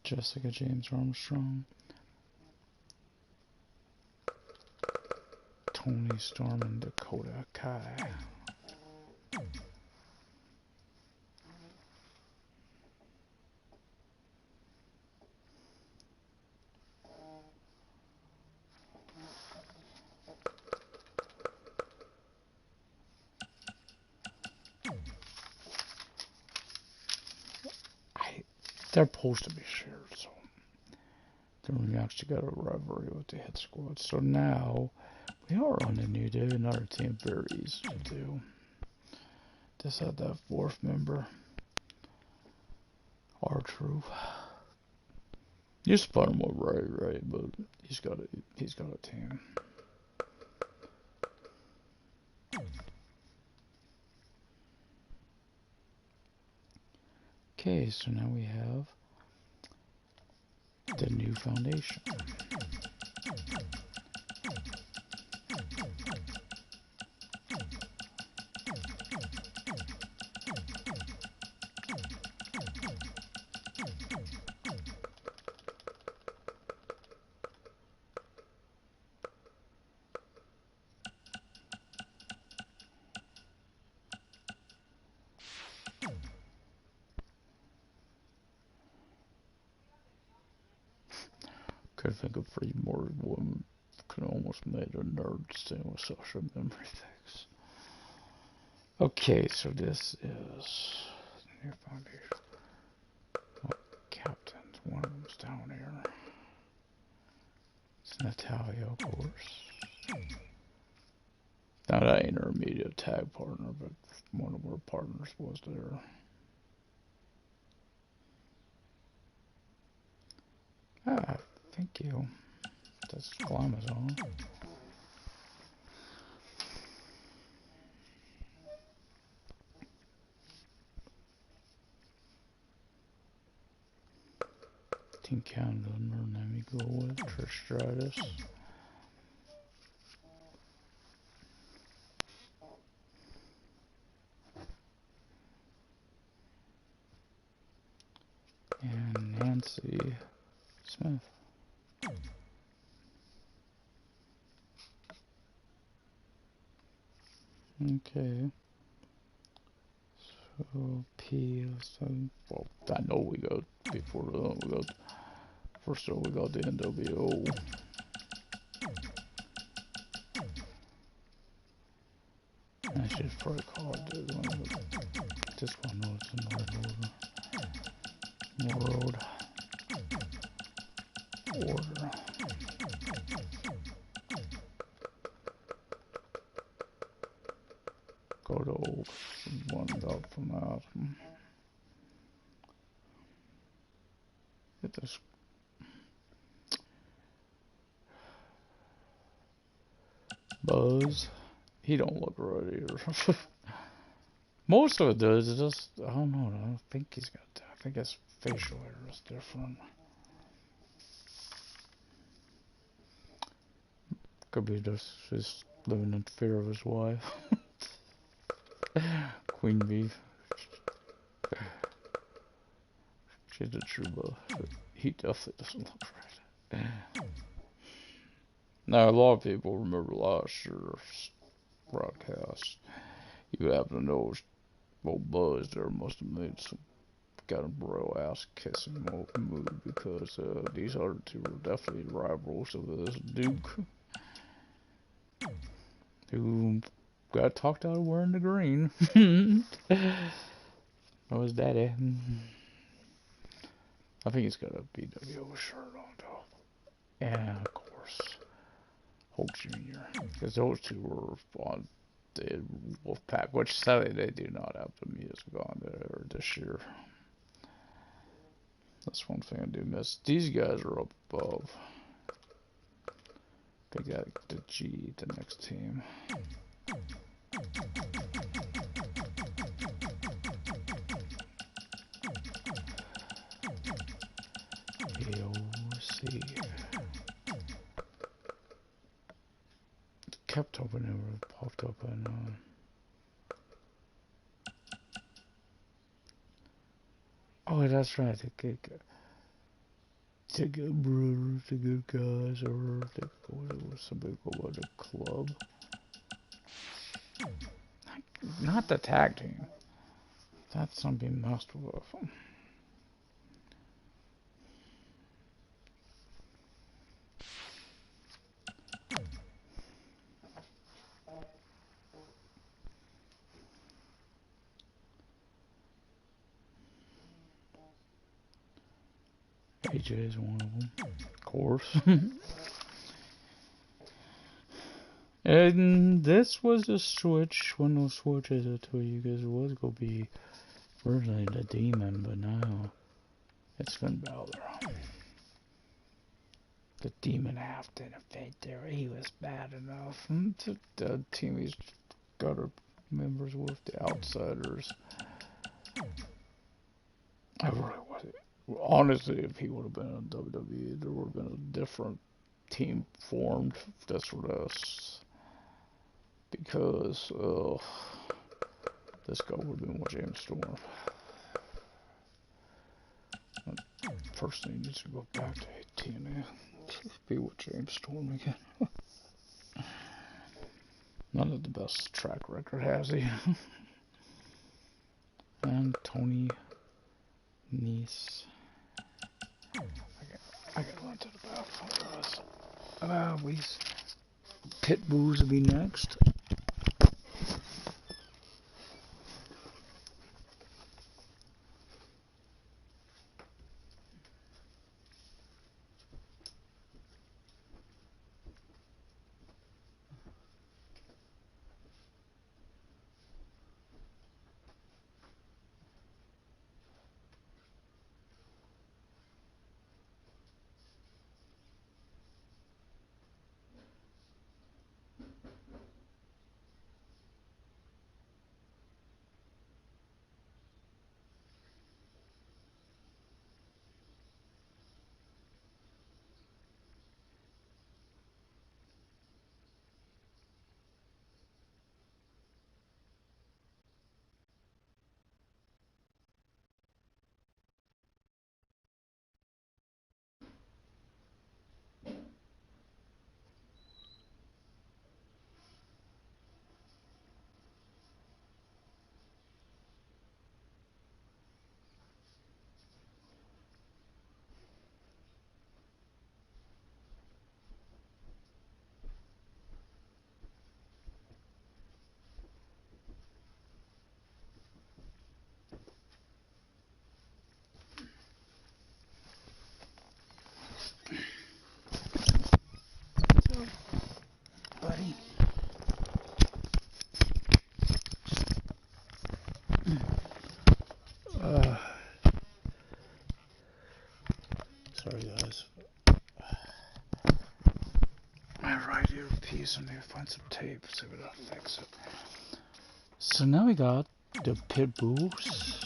Speaker 1: Jessica James Armstrong. Tony Storm and Dakota Kai. They're supposed to be shared, so then we actually got a rivalry with the Hit Squad. So now we are on the new day. Another team very easy to do. Just had that fourth member, R-Truth. You spot him more right, but he's got a team. Okay, so now we have the new foundation. Could think of 3 more women. Could almost made a nerd thing with social memory things. Okay, so this is the new foundation. Oh, captains, one of them's down here. It's Natalia, of course. Now that ain't her immediate tag partner, but one of her partners was there. Ah, thank you. That's Glamazon. Team Canada, let me go with Trish Stratus. And Nancy Smith. Okay. So P. Well, I know we got before we got first of all we got the NWO. I should probably call it the one. Just one know it's in the right order. World Order. Go to old one up from that. This Buzz, he don't look right either. Most of it does. It's just I don't know. I don't think he's got. I think his facial hair is different. Could be just living in fear of his wife. Queen Bee. She's a true buff. He definitely doesn't look right. Now, a lot of people remember last year's broadcast. You happen to know old Buzz there must have made some got a bro ass kissing move because these other two were definitely rivals of this Duke, who got talked out of wearing the green. That was Daddy. I think he's got a BWO shirt on though. Yeah, of course. Hulk Jr. Because those two were on the Wolfpack, which sadly they do not have the music on there this year. That's one thing I do miss. These guys are up above. They got the G, the next team. AOC. Kept hoping it would have popped up and oh, that's right. The good brothers, the good guys, or some people go to the club. Not the tag team. That's something messed with. AJ is one of them, of course. And this was a switch, one of those switches I told you guys it was going to be originally the Demon, but now it's Finn Balor. The Demon after the fate there, he was bad enough. The team he's got her members with, the Outsiders. I really wasn't. Honestly, if he would have been in WWE, there would have been a different team formed. That's for us. Because this guy would have been with James Storm. First thing needs to go back to TNA. Be with James Storm again. None of the best track record has he. And Tony Nese. I gotta run to the bathroom, guys. Pitbulls will be next. piece. I need to find some tape, see if it'll fix it. So now we got the pit bulls.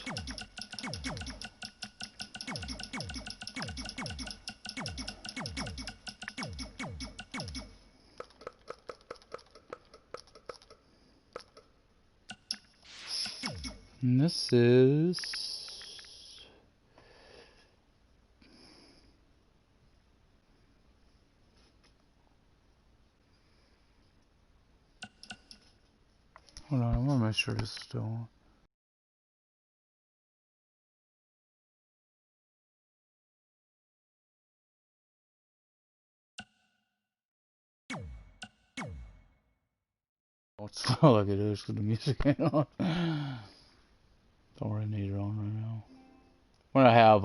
Speaker 1: And this is hold on, I want to make sure this is still on. It's not like it is with the music ain't on. Don't really need it on right now. When I have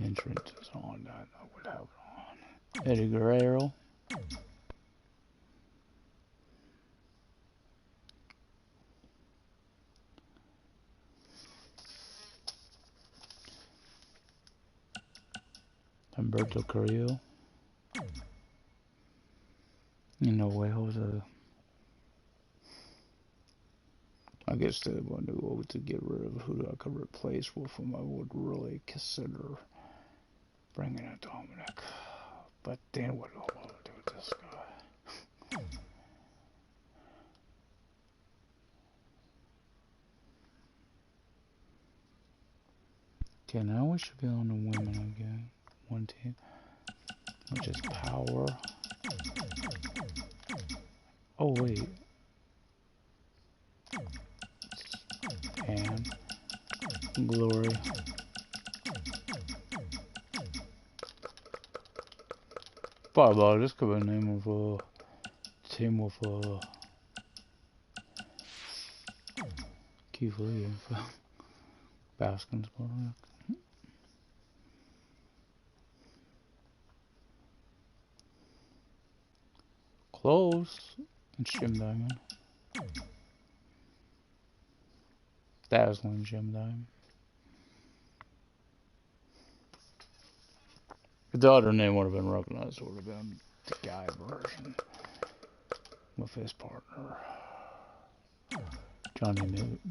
Speaker 1: entrances on that, I would have it on. Eddie Guerrero. Humberto Carrillo. You know, whales I guess they want to go to get rid of who I could replace with him. I would really consider bringing in Dominic. But then what do I want to do with this guy? Okay, now we should be on the women again. One team. Which is Power. Oh, wait. And Glory. Fireball, this could be the name of a team with Keith Lee. Baskins. Close. And Jim Diamond. Dazzling Jim Diamond. If the other name would have been recognized, it would have been the guy version with his partner,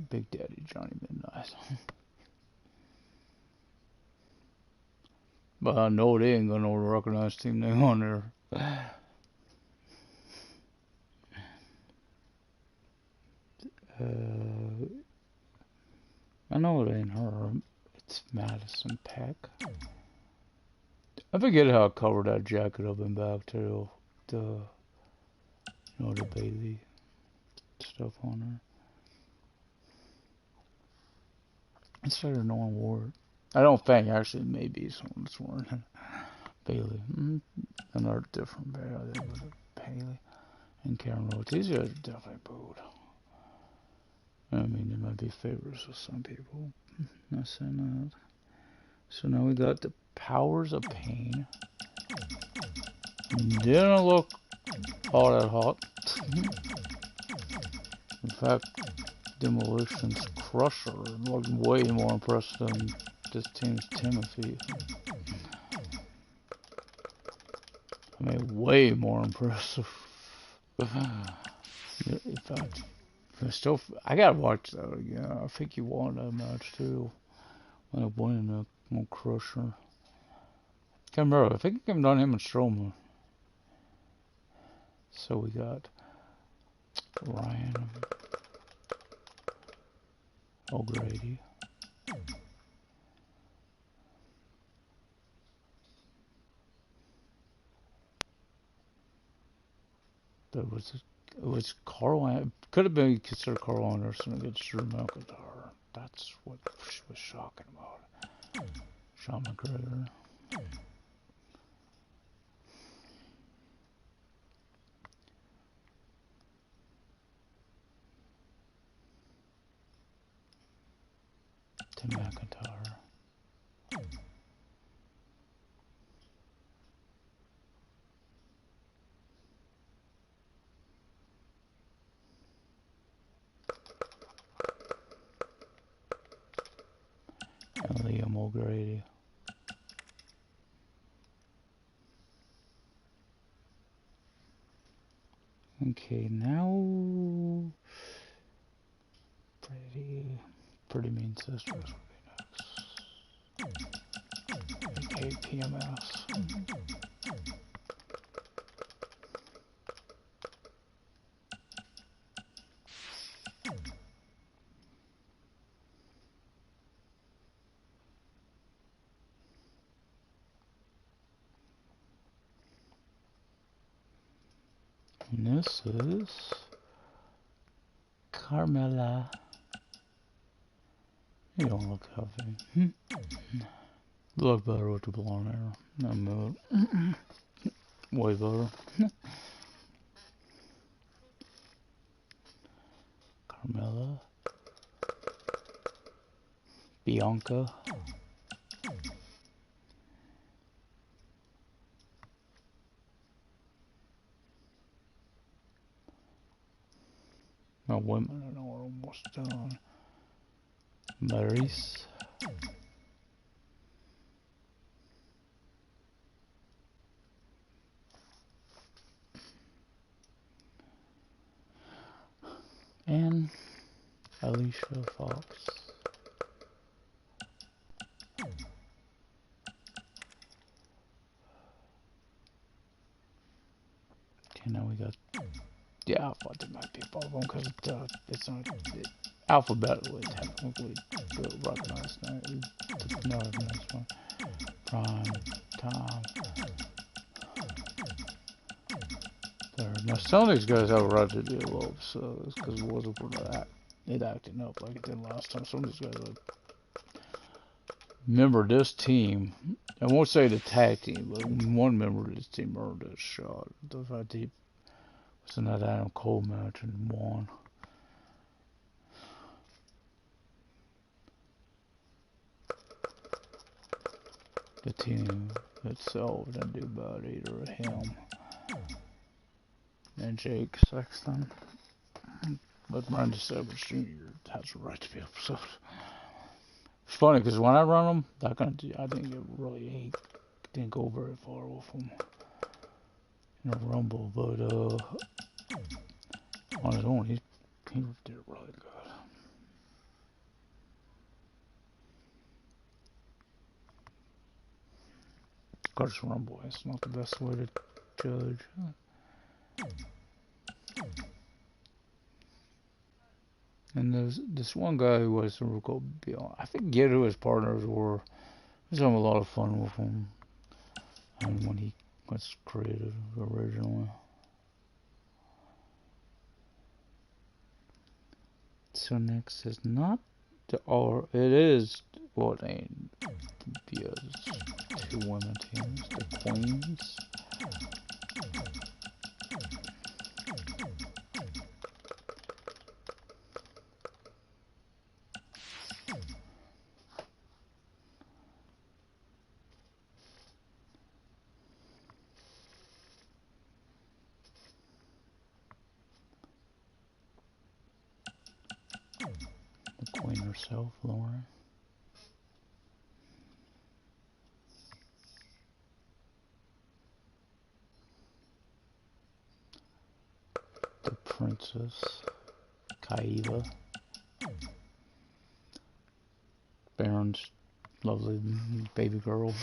Speaker 1: Big Daddy Johnny Midnight. But I know they ain't gonna recognize team name on there. I know it ain't her. It's Madison Peck. I forget how I covered that jacket up and back to the baby stuff on her. Instead of knowing Ward. I don't think actually maybe someone that's wearing it. Bailey. Another different Bailey. Bailey and Karen Rhodes. These are definitely booed. I mean, they might be favorites with some people. Not saying that. So now we got the Powers of Pain. Didn't look all that hot. In fact, Demolition's Crusher looked way more impressive than this team's Timothy. I mean, way more impressive. In fact, I gotta watch that again. I think he won that match too. When I won that Crusher. Can't remember. I think it came down him and Strowman. So we got Ryan O'Grady. It was Carl. Could have been considered Carl Anderson against Drew McIntyre. That's what she was shocking about. Sean McGregor. Tim McIntyre. And Liam O'Grady. Okay, now pretty mean sisters will be next. Okay, PMS. And this is Carmella. You don't look healthy. Look better with the blonde hair. No mood. Way better. Carmella. Bianca. No, women are almost done. Maurice. And Alicia Fox. Okay, now we got. Yeah, I thought there might be above them because it's not alphabetically, technically recognized. No, this one. Prime time. There. Now, some of these guys have a right to be low, so it's because it wasn't for that. It acting up like it did last time. Some of these guys are. Remember, this team, I won't say the tag team, but one member of this team earned a shot. The fact he was in that Adam Cole match and won. The team itself didn't do bad either. Him and Jake Sexton. But Randy Savage Jr. has a right to be upset. It's funny because when I run them, I didn't get really didn't go very far with them in a rumble, but on his own he did really good. Of course, rumble is not the best way to judge. And there's this one guy who was called Beyond. I forget who his partners were. I was having a lot of fun with him. And when he was created originally. So next is not the or it is what ain't two women teams, the Queens. The Queen herself, Lauren. The Princess, Kaiva. Baron's lovely baby girl.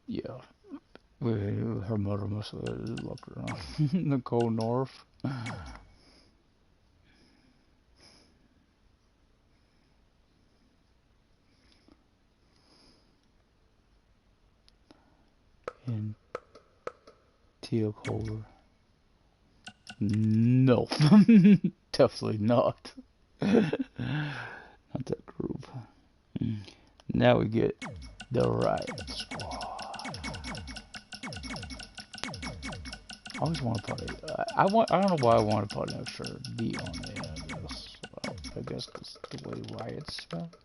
Speaker 1: Yeah. Her mother must have loved her. Nicole North. And Tia Colder. No. Definitely not. Not that group. Now we get the Riot Squad. I always want to put I don't know why I want to put an extra D on the end of this. Well, I guess because the way Riot's spelled.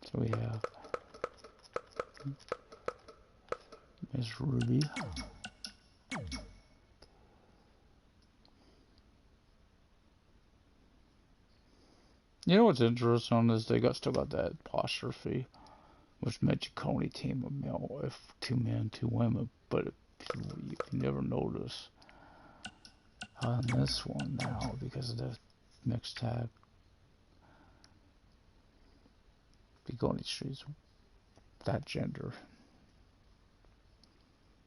Speaker 1: So we have Miss Ruby, You know what's interesting is they still got that apostrophe, which meant you can only team a male if 2 men, 2 women. But if you never notice on this one now, because of the mixed tag, you go on these streets that gender.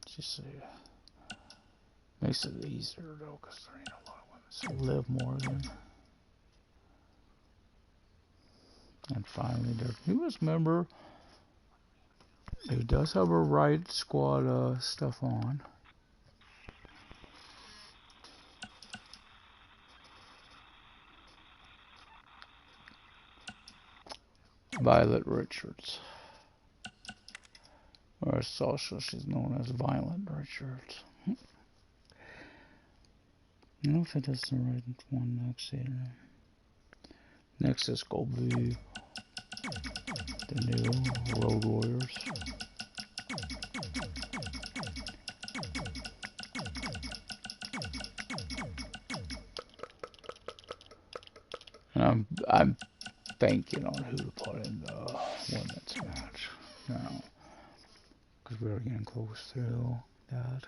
Speaker 1: Just makes it easier though, because there ain't a lot of women. So Liv Morgan. And finally, their newest member, who does have a Riot Squad stuff on. Violet Richards. Or also she's known as Violent Richards. I don't know if it is the right one next here. Next is going to be the new Road Warriors. And I'm banking on who to put in the women's match now, because we're getting close to that.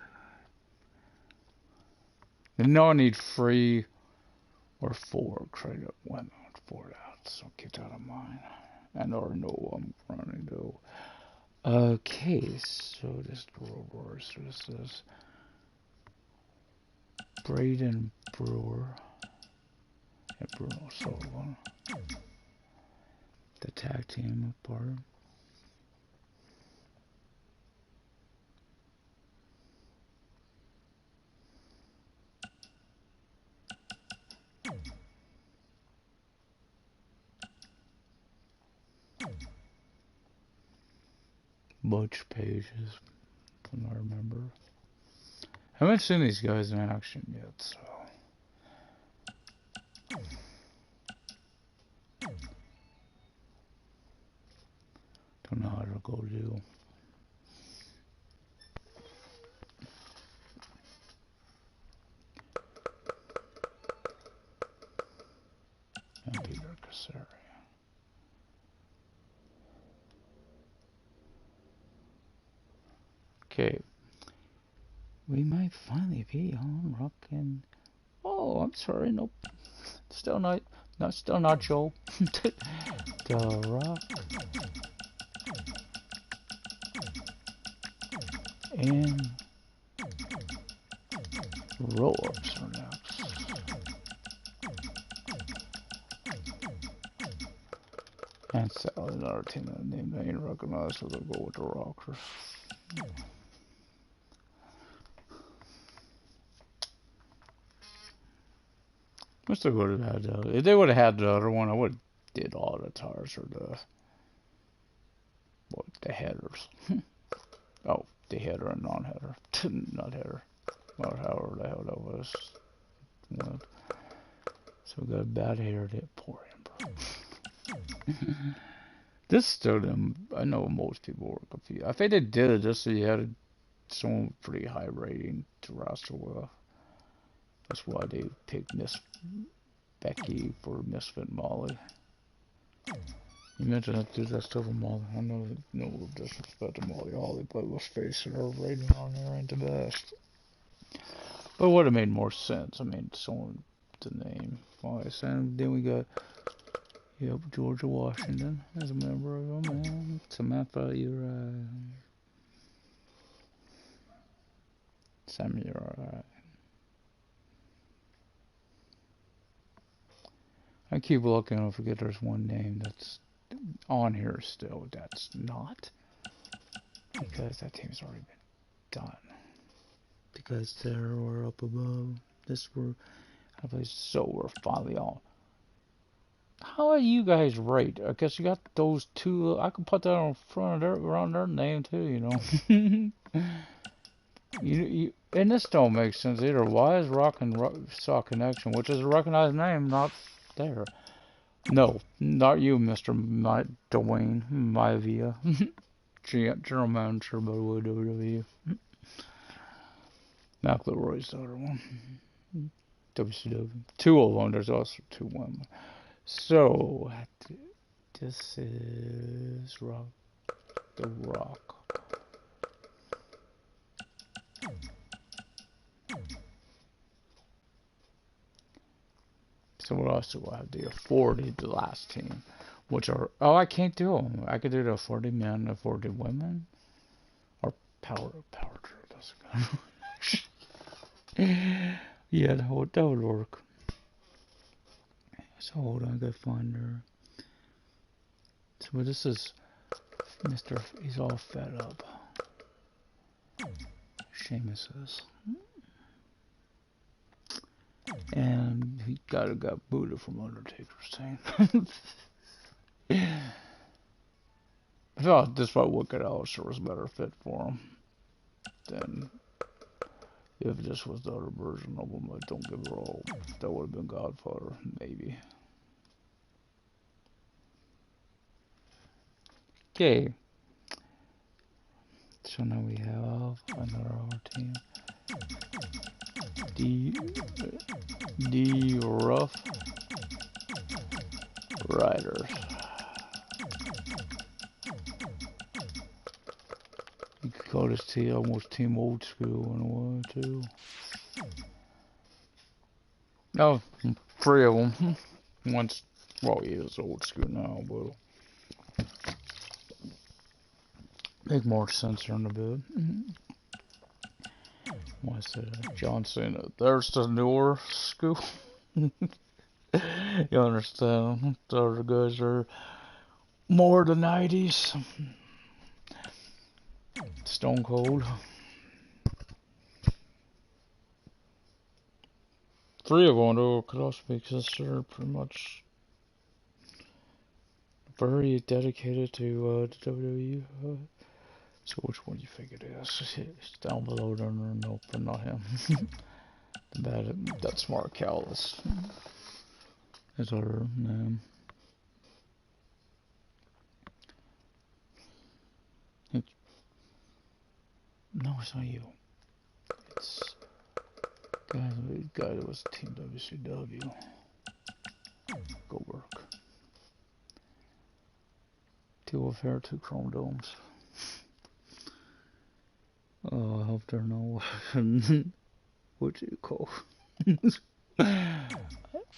Speaker 1: And no need 3 or 4 credit women for that, so keep that in mind. And I already know what I'm running to. Okay, so this is the Road Warriors. So this is Braden Brewer and Bruno Sullivan. The tag team apart. Butch Pages, if I remember. I haven't seen these guys in action yet, so. Don't know how to go do. And Peter Casario. Okay. We might finally be on rockin'. Oh, I'm sorry, nope. Still not Joe. The Rock. And roll-ups are next. And sadly, another team that name I ain't recognized, so they'll go with the Rockers. I still would have had if they would have had the other one, I would have did all the tires or the headers. Oh, the header and non-header. Not header. Or however the hell that was. So we got a bad hair that poor Ember. This stood him. I know most people were confused. I think they did it just so you had someone pretty high rating to wrestle with. That's why they picked Miss Becky for Misfit Molly. You mentioned that dude, that's still a Molly. I know no disrespect to Molly Holly, but let's face it, her rating on there ain't the best. But it would have made more sense. I mean, someone to name. Wise. And then we got, yep, Georgia Washington as a member of them, and Samantha Uri. Sammy Uri. I keep looking, I forget there's one name that's on here still that's not. Because that team's already been done. Because there we're up above. This we're so we're finally on. How are you guys rate? I guess you got those two. I can put that on front of their around their name too, you know. And this don't make sense either. Why is Rock and Saw Connection, which is a recognized name, not there? No, not you, Mr. Dwayne Maivia. General Manager by WWE. McElroy's the other one. WCW. 2 of them, there's also 2 women. So, this is Rock. The Rock. So what else do I have to do? 40, the last team. Which are, oh, I can't do them. I could do the 40 men, the 40 women. Or power doesn't go. Yeah, that would work. So hold on, I gotta find her. So this is Mr. He's all fed up. Sheamus is. And he got booted from Undertaker's team. I thought this fight Wicked Alistair was a better fit for him than if this was the other version of him. I don't give it all. That would have been Godfather, maybe. Okay. So now we have another team. The Rough Riders. You could call this team almost Team Old School in a way too. No, 3 of them. One's, well, he is old school now, but make more sense in a bit. Why say John Cena? There's the newer school. You understand? The other guys are more the 90s. Stone Cold. 3 of them, though, could also be considered pretty much very dedicated to the WWE. So which one do you think it is? It's down below there. Nope, but not him. That's Mark Callis. His other name. No, it's not you. It's the guy that was Team WCW. Go work. 2 of hair, 2 chrome domes. Oh, I hope they're no. What do you call?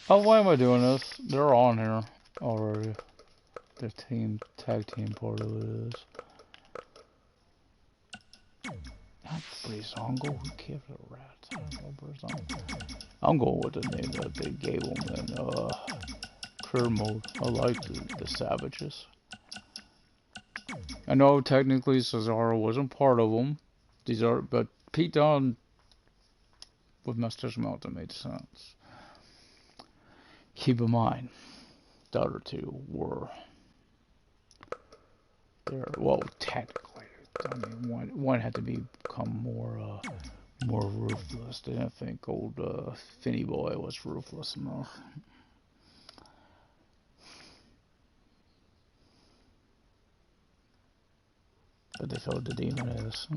Speaker 1: Oh, why am I doing this? They're on here already. The tag team part of it is. Please, I'm going to give it a rat. I'm going with the name that they gave them in career mode. I like the Savages. I know technically Cesaro wasn't part of them. But Pete Dunne with Mustache Mountain made sense. Keep in mind, the other 2 were there. Well, technically, I mean, one had to become more ruthless. They didn't think old Finny Boy was ruthless enough. But they felt the Demon is.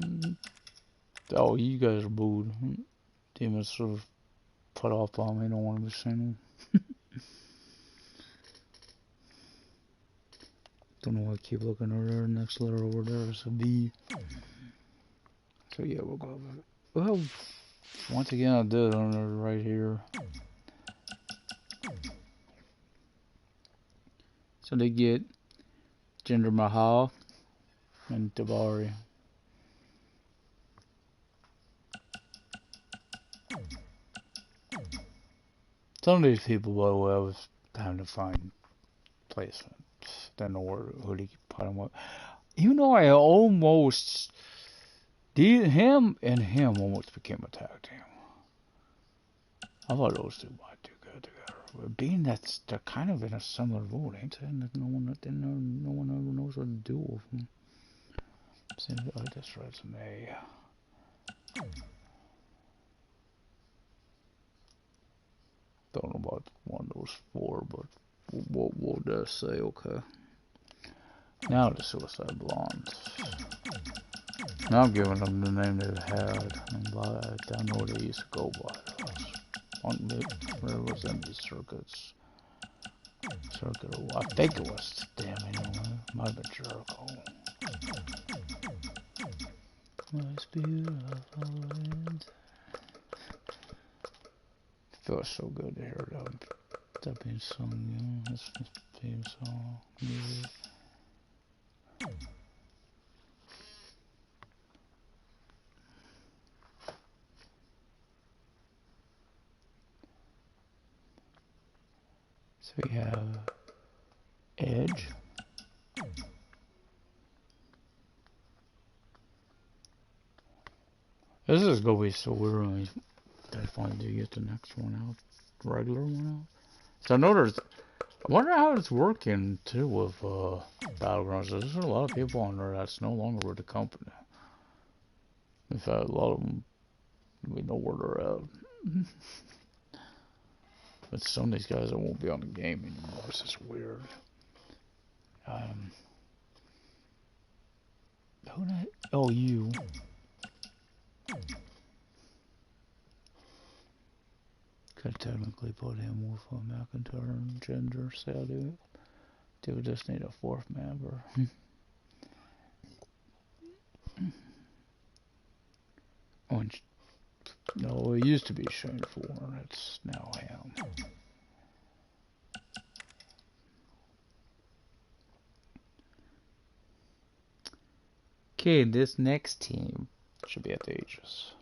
Speaker 1: Oh, you guys are booed. Demon's sort of put off on me. Don't want to be seen. Don't know why I keep looking over there. Next letter over there is a V. So yeah, we'll go over it. Well, once again, I did on it right here. So they get Jinder Mahal and Tabari. Some of these people, by the way, I was trying to find placement. Don't know who to put them with. You know, I almost him almost became a tag team. I thought those 2 might do good together. Being that they're kind of in a similar boat, ain't they? No one ever knows what to do with them. See, oh, this resume. Don't know about one of those 4, but we'll just say okay. Now the Suicide Blondes. Now I'm giving them the name they've had, and I know they used to go by. On it was empty circuits. Circular, I think it was damn anyway. Might have been Jericho. Most beautiful end. Feels so good to hear that being sung, you know. That's the theme song. Music. So we have Edge. This is gonna be so weird when they finally do get the next one out, the regular one out. So I know I wonder how it's working too with Battlegrounds. There's a lot of people on there that's no longer with the company. In fact, a lot of them, we know where they're at. But some of these guys that won't be on the game anymore. It's just weird. Who that? Oh, you. Could technically put him with McIntyre and Gender, so they would just need a fourth member. No, it used to be Shane Four, it's now him. Okay, this next team should be at the Aegis.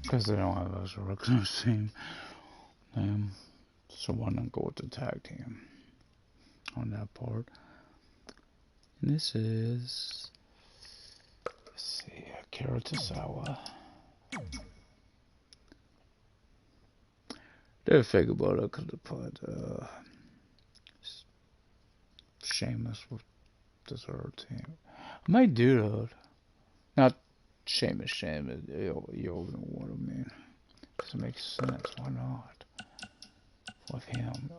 Speaker 1: Because they don't have those regulars team. So why not go with the tag team on that part? And this is, let's see, Akira Tozawa. Didn't think about it, could have put Sheamus with this other team. I might do that. Not Sheamus, you know what I mean. Does it make sense? Why not? With him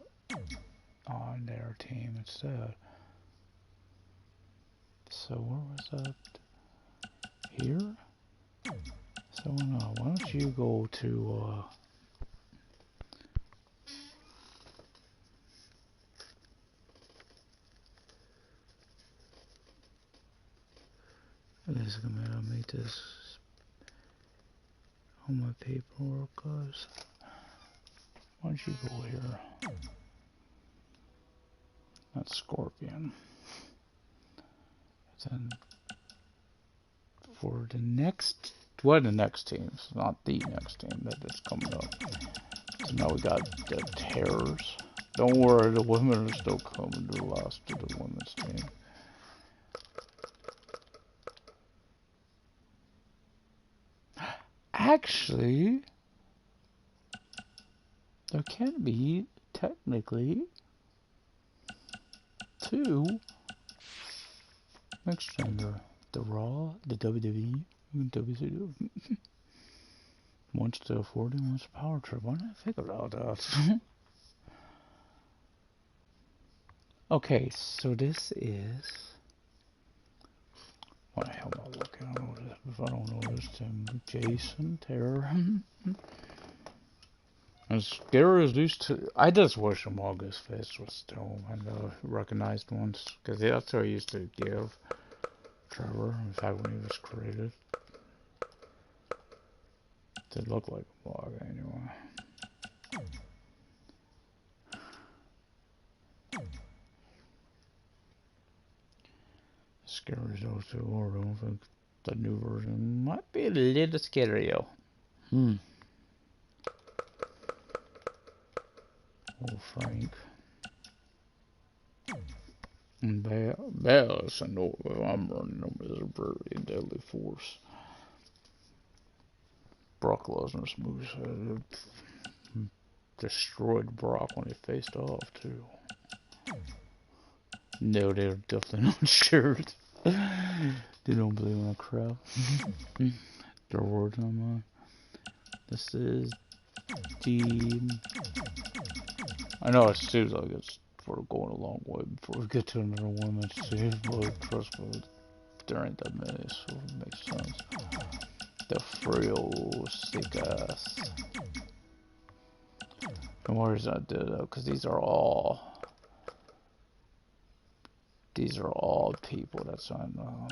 Speaker 1: on their team instead. So where was that? Here? So no, why don't you go to this is gonna make this on my paperwork, guys. Why don't you go here? That's Scorpion. Then for the next, well, the next teams, not the next team that's coming up. So now we got the Terrors. Don't worry, the women are still coming to the last of the women's team. Actually, there can be technically two mixed gender. The Raw, the WWE, and WCW. One's to 40, one's Power Trip. Why didn't I think about that? Okay, so this is. What the hell am I looking at? If I don't know this, Tim. Jason, Terror. As scary as these two, I just wish August Fist was still and recognized ones, because that's what I used to give Trevor. In fact, when he was created, it looked like a blog anyway. Scary as those two are, I don't think the new version might be a little scarier. Oh, Frank. And Bass, I know I'm running them as a very deadly force. Brock Lesnar's moveset destroyed Brock when he faced off, too. No, they're definitely not sure. They don't believe in a crowd. Their words on mine. This is the... I know it seems like it's sort of going a long way before we get to another women's team, but trust me, there ain't that many, so it makes sense. The frail, sick ass. The Warriors I did that because these are all people that's on.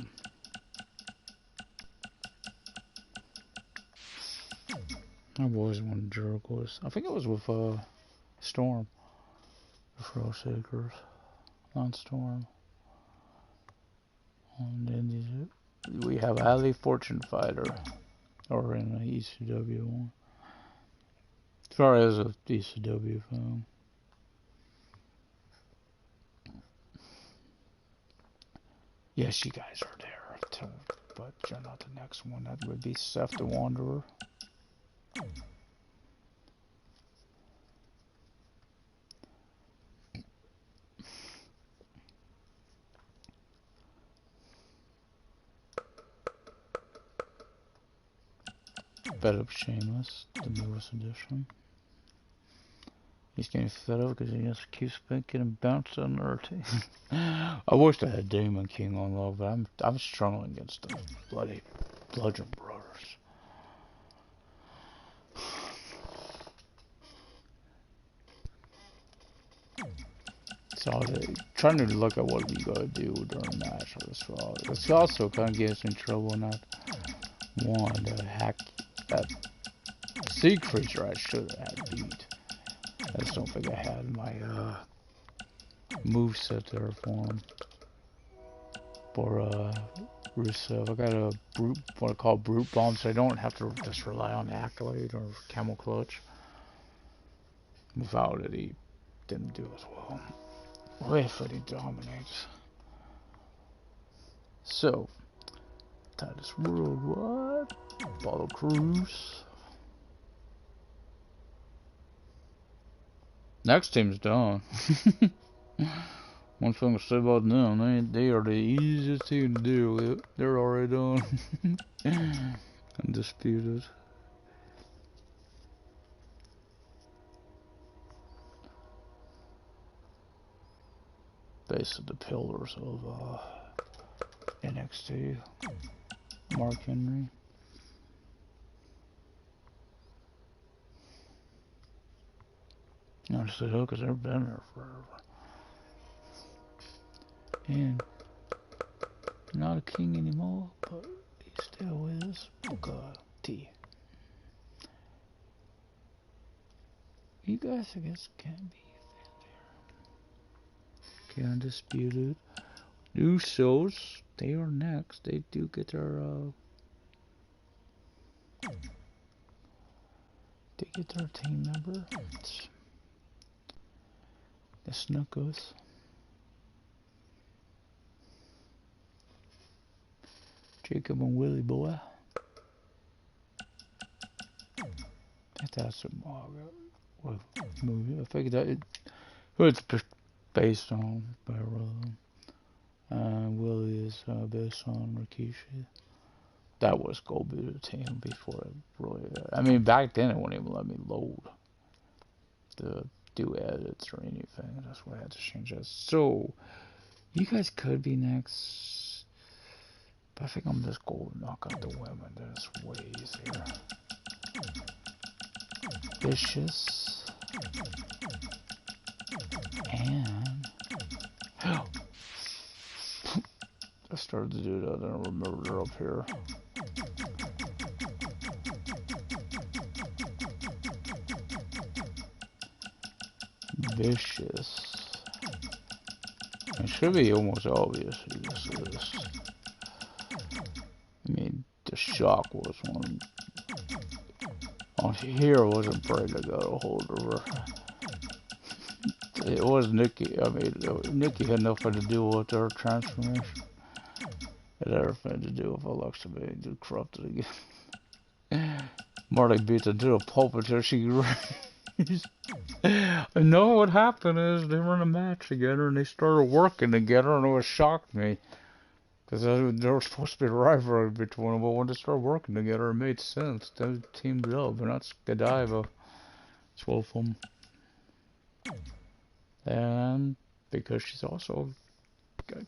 Speaker 1: I've always wanted Jericho's. I think it was with Storm, the Frail Shakers, on Storm. And then we have Ali Fortune Fighter, or in the ECW one. As far as a ECW film. Yes, you guys are there, too, but you're not the next one. That would be Seth the Wanderer. Bet up Sheamus, the newest edition. He's getting fed up because he just keeps getting bounced on our team. I wish I had Demon King on low, but I'm struggling against the bloody Bludgeon Brothers. So I was trying to look at what we gotta do during the match as well. It's also kind of gets me in trouble not one to hack that sea creature I should have beat. I just don't think I had my moveset there for him. For Rusev. I got a brute, what I call brute bomb, so I don't have to just rely on Accolade or Camel Clutch. Without it, he didn't do as well. If he dominates. So, Titus Worldwide, Apollo Crews. Next team's done. One thing to say about them, they are the easiest team to deal with. They're already done. Undisputed. Basically the pillars of NXT. Mark Henry. I just said, oh, because they've been there forever. And not a king anymore, but he still is. Booker T. You guys, I guess, can be there. Okay, Undisputed. New shows, they are next. They do get their team member. The Snookers. Jacob and Willie Boy. That's a movie. I figured that it's based on Willie is based on Rikishi. That was Goldberg the team before it really. I mean, back then it wouldn't even let me load to do edits or anything. That's why I had to change that. So, you guys could be next. But I think I'm just going to knock out the women. That's way easier. Vicious. And... I started to do that. I don't remember they're up here. Vicious. It should be almost obvious who this is. I mean, the Shock was one. On here wasn't afraid to got a hold of her. It was Nikki. I mean, Nikki had nothing to do with her transformation. It had everything to do with Alexa being corrupted again. Marty beat her to a pulp until she raised. I know what happened is they were in a match together and they started working together and it was shocked me. Because there was supposed to be a rivalry between them, but when they started working together, it made sense. They teamed up, and that's Godiva. It's both of them. And because she's also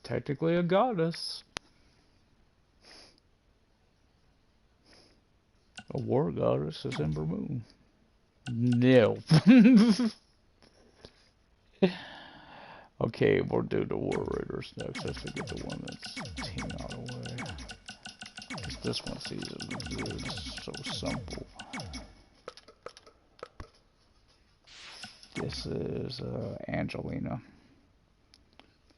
Speaker 1: technically a goddess. A war goddess is Ember Moon. No. Okay, we'll do the War Raiders next. Let's get the one that's team out of the way. Because this one is so simple. This is Angelina.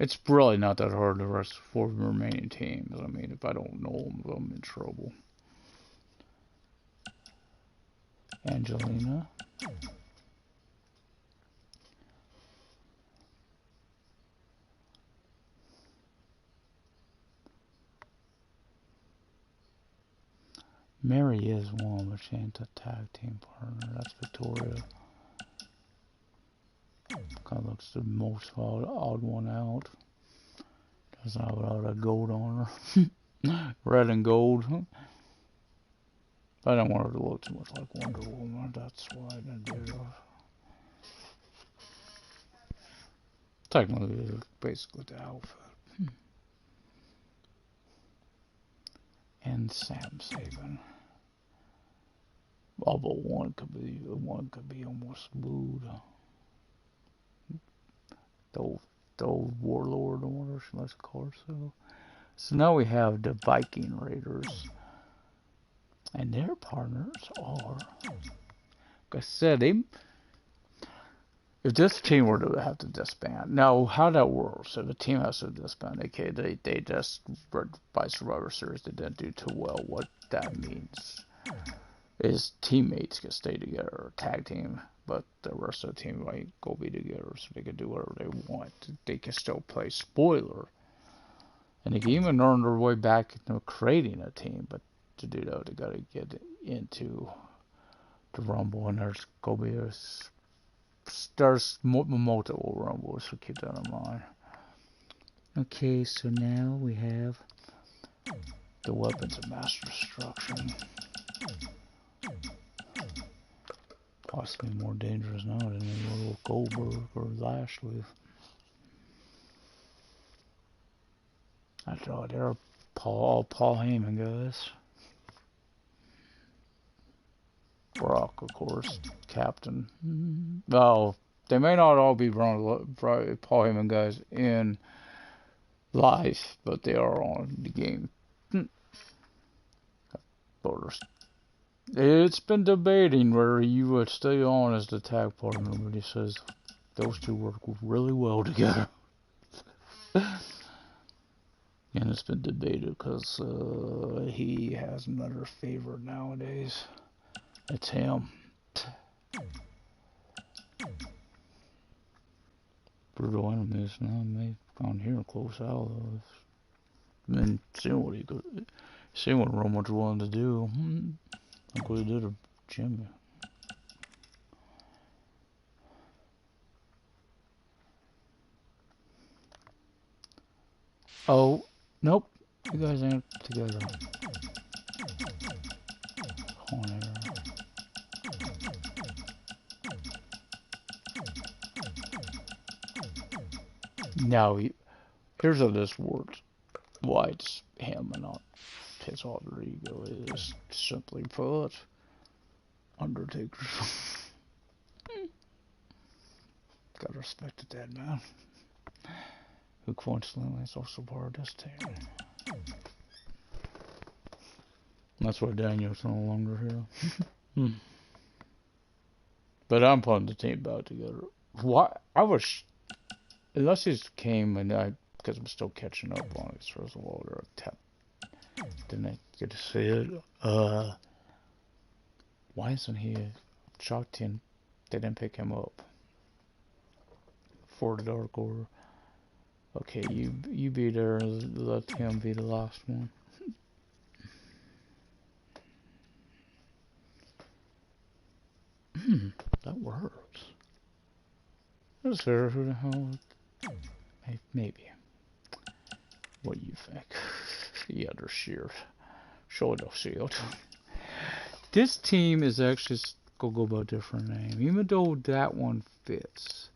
Speaker 1: It's really not that hard to rest for the remaining teams. I mean, if I don't know them, I'm in trouble. Angelina. Mary is one, but she ain't a tag team partner. That's Victoria. Kind of looks the most odd one out. Doesn't have all that gold on her. Red and gold. I don't want her to look too much like Wonder Woman. That's why I didn't do it. Technically, it's basically the outfit. And Sam Saban. Although one could be almost smooth. The old warlord or whatever she likes to call herself. So now we have the Viking Raiders. And their partners are, like I said, if this team were to have to disband, now how that works, if a team has to disband, okay, they just, by Survivor Series, they didn't do too well. What that means is teammates can stay together, tag team, but the rest of the team might go be together so they can do whatever they want. They can still play spoiler. And they can even earn their way back into creating a team, but to do that, they gotta get into the Rumble, and there's multiple Rumbles, so keep that in mind. Okay, so now we have the Weapons of Mass Destruction. Possibly more dangerous now than a little Goldberg or Lashley. I thought they're Paul Heyman guys. Brock, of course, captain. Well, they may not all be Paul Heyman guys in life, but they are on the game. It's been debating whether you would stay on as the tag partner, but he says those two work really well together. And it's been debated because he has another favorite nowadays. It's him. Brutal enemies now may gone here close out of. I mean, seeing what Roman's willing to do. Look what he did to Jimmy. Oh, nope. You guys ain't together. Now, here's how this works. Why it's him and not his alter ego is simply put, Undertaker. Gotta respect the dead man. Who coincidentally is also part of this team. That's why Daniel's no longer here. But I'm putting the team back together. Why? I was, unless he came and because I'm still catching up on it. First of all, didn't I get to see it? Why isn't he shocked him? They didn't pick him up for the Dark Order. Okay, you be there. Let him be the last one. That works. Is there who the hell? Maybe. What do you think? Yeah, they're sheared. Shoulder shield. This team is actually gonna go by a different name, even though that one fits.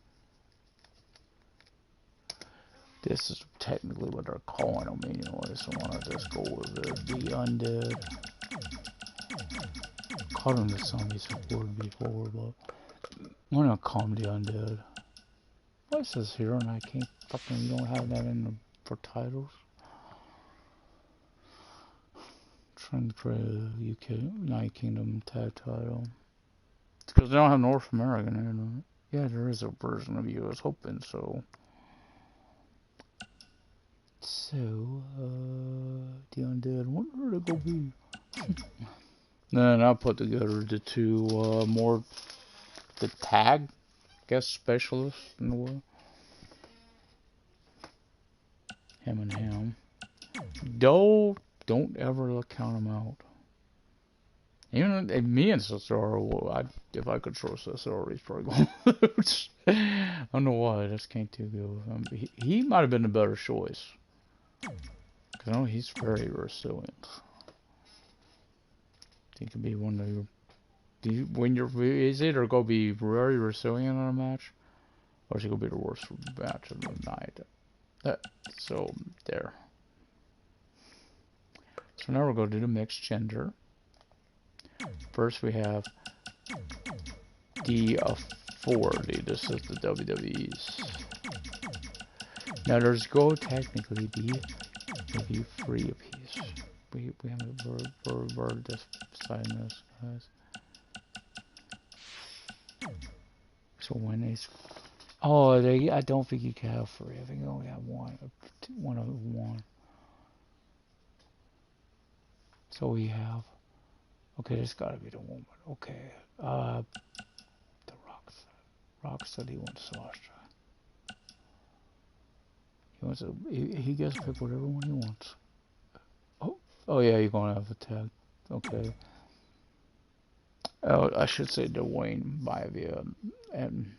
Speaker 1: This is technically what they're calling them anyway, so why not just go with it? The Undead. Called them the zombies before, but we're not calling them the Undead. What is this here? And I can't fucking, you don't have that in the, for titles. Trying to create a UK United Kingdom tag title. It's because they don't have North American in it. Yeah, there is a version of US Open, so. So, the Undead, what are they gonna be? Then I'll put together the two, more, the tag, guess, specialists in the world. Him and him. Don't ever count them out. Even me and Cesaro, if I could throw Cesaro, he's probably going to lose. I don't know why, I just can't do good with him. He might have been the better choice. Because I know he's very resilient. He could be one of your... Is it either going to be very resilient in a match, or is it going to be the worst match of the night? So, there. So now we're going to do the mixed gender. First we have the Authority. This is the WWE's. Now there's go technically be maybe 3 apiece. We haven't we're just deciding this, guys. So when is I don't think you can have 3. I think you only have one of one. So we have, okay, this gotta be the woman. Okay, the Rock said he wants Sasha. He wants he gets to pick whatever one he wants. Oh yeah, you're gonna have a tag. Okay. Oh, I should say Dwayne Maivia and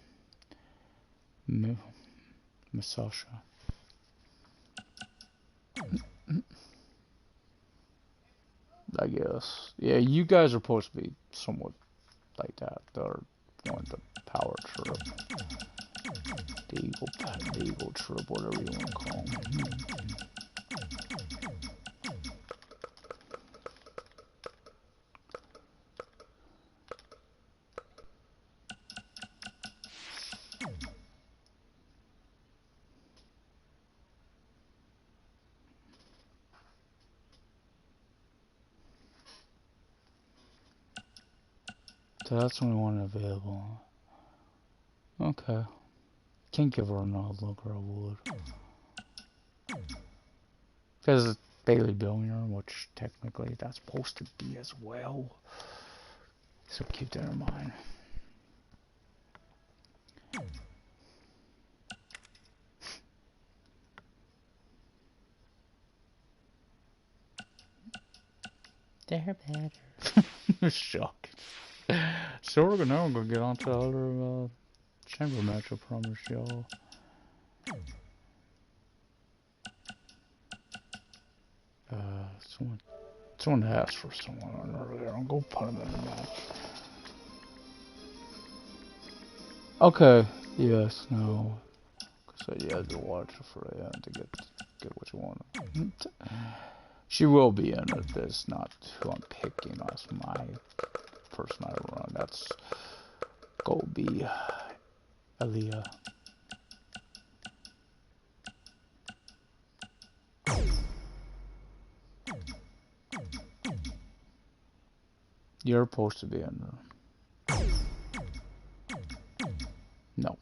Speaker 1: Sasha. I guess. Yeah, you guys are supposed to be somewhat like that. They're want the power trip. The eagle trip, whatever you want to call them. So that's the only one available. Okay. Can't give her another look, or I would. Because it's Bailey Billionaire, which technically that's supposed to be as well. So keep that in mind. They're better. Shock. So we're gonna get on to the other chamber match, I promise y'all. Someone asked for someone earlier. I'll go put him in the match. Okay. Yes. No. Cause you had to watch it for to get what you want. She will be in it. That's not who I'm picking as my first night run. That's go be Aaliyah. You're supposed to be in there. No.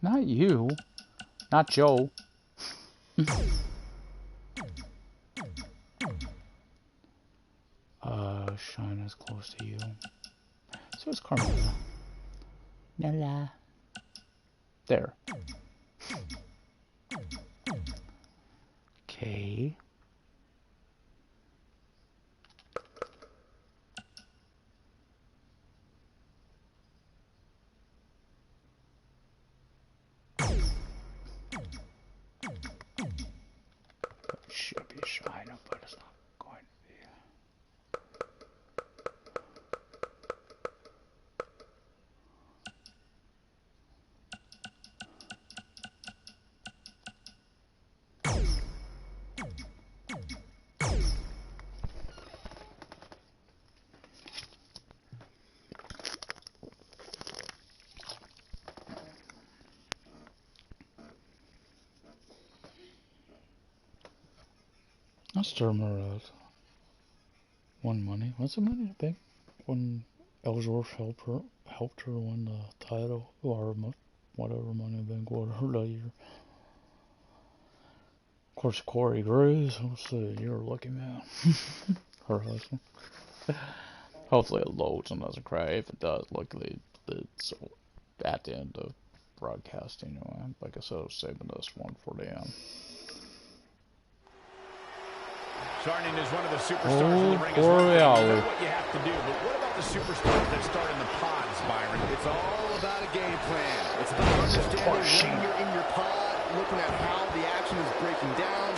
Speaker 1: Not you. Not Joe. Shina's close to you. So is Carmella. Nala. There. Okay. China, but it's not going to be. I still remember won money. What's the money? I think when Ellsworth helped her win the title, or whatever money bank won her that year. Of course, Corey Graves. You're a lucky man. Her husband. Hopefully it loads and doesn't cry. If it does, luckily it's at the end of broadcasting. Like I said, I was saving this one for the end.
Speaker 2: Starting as one of the superstars in the ring is one thing. You know what you have to do, but what about the superstars that start in the pods, Byron? It's all about a game plan. It's about understanding when you're in your pod, looking at how the action is breaking down,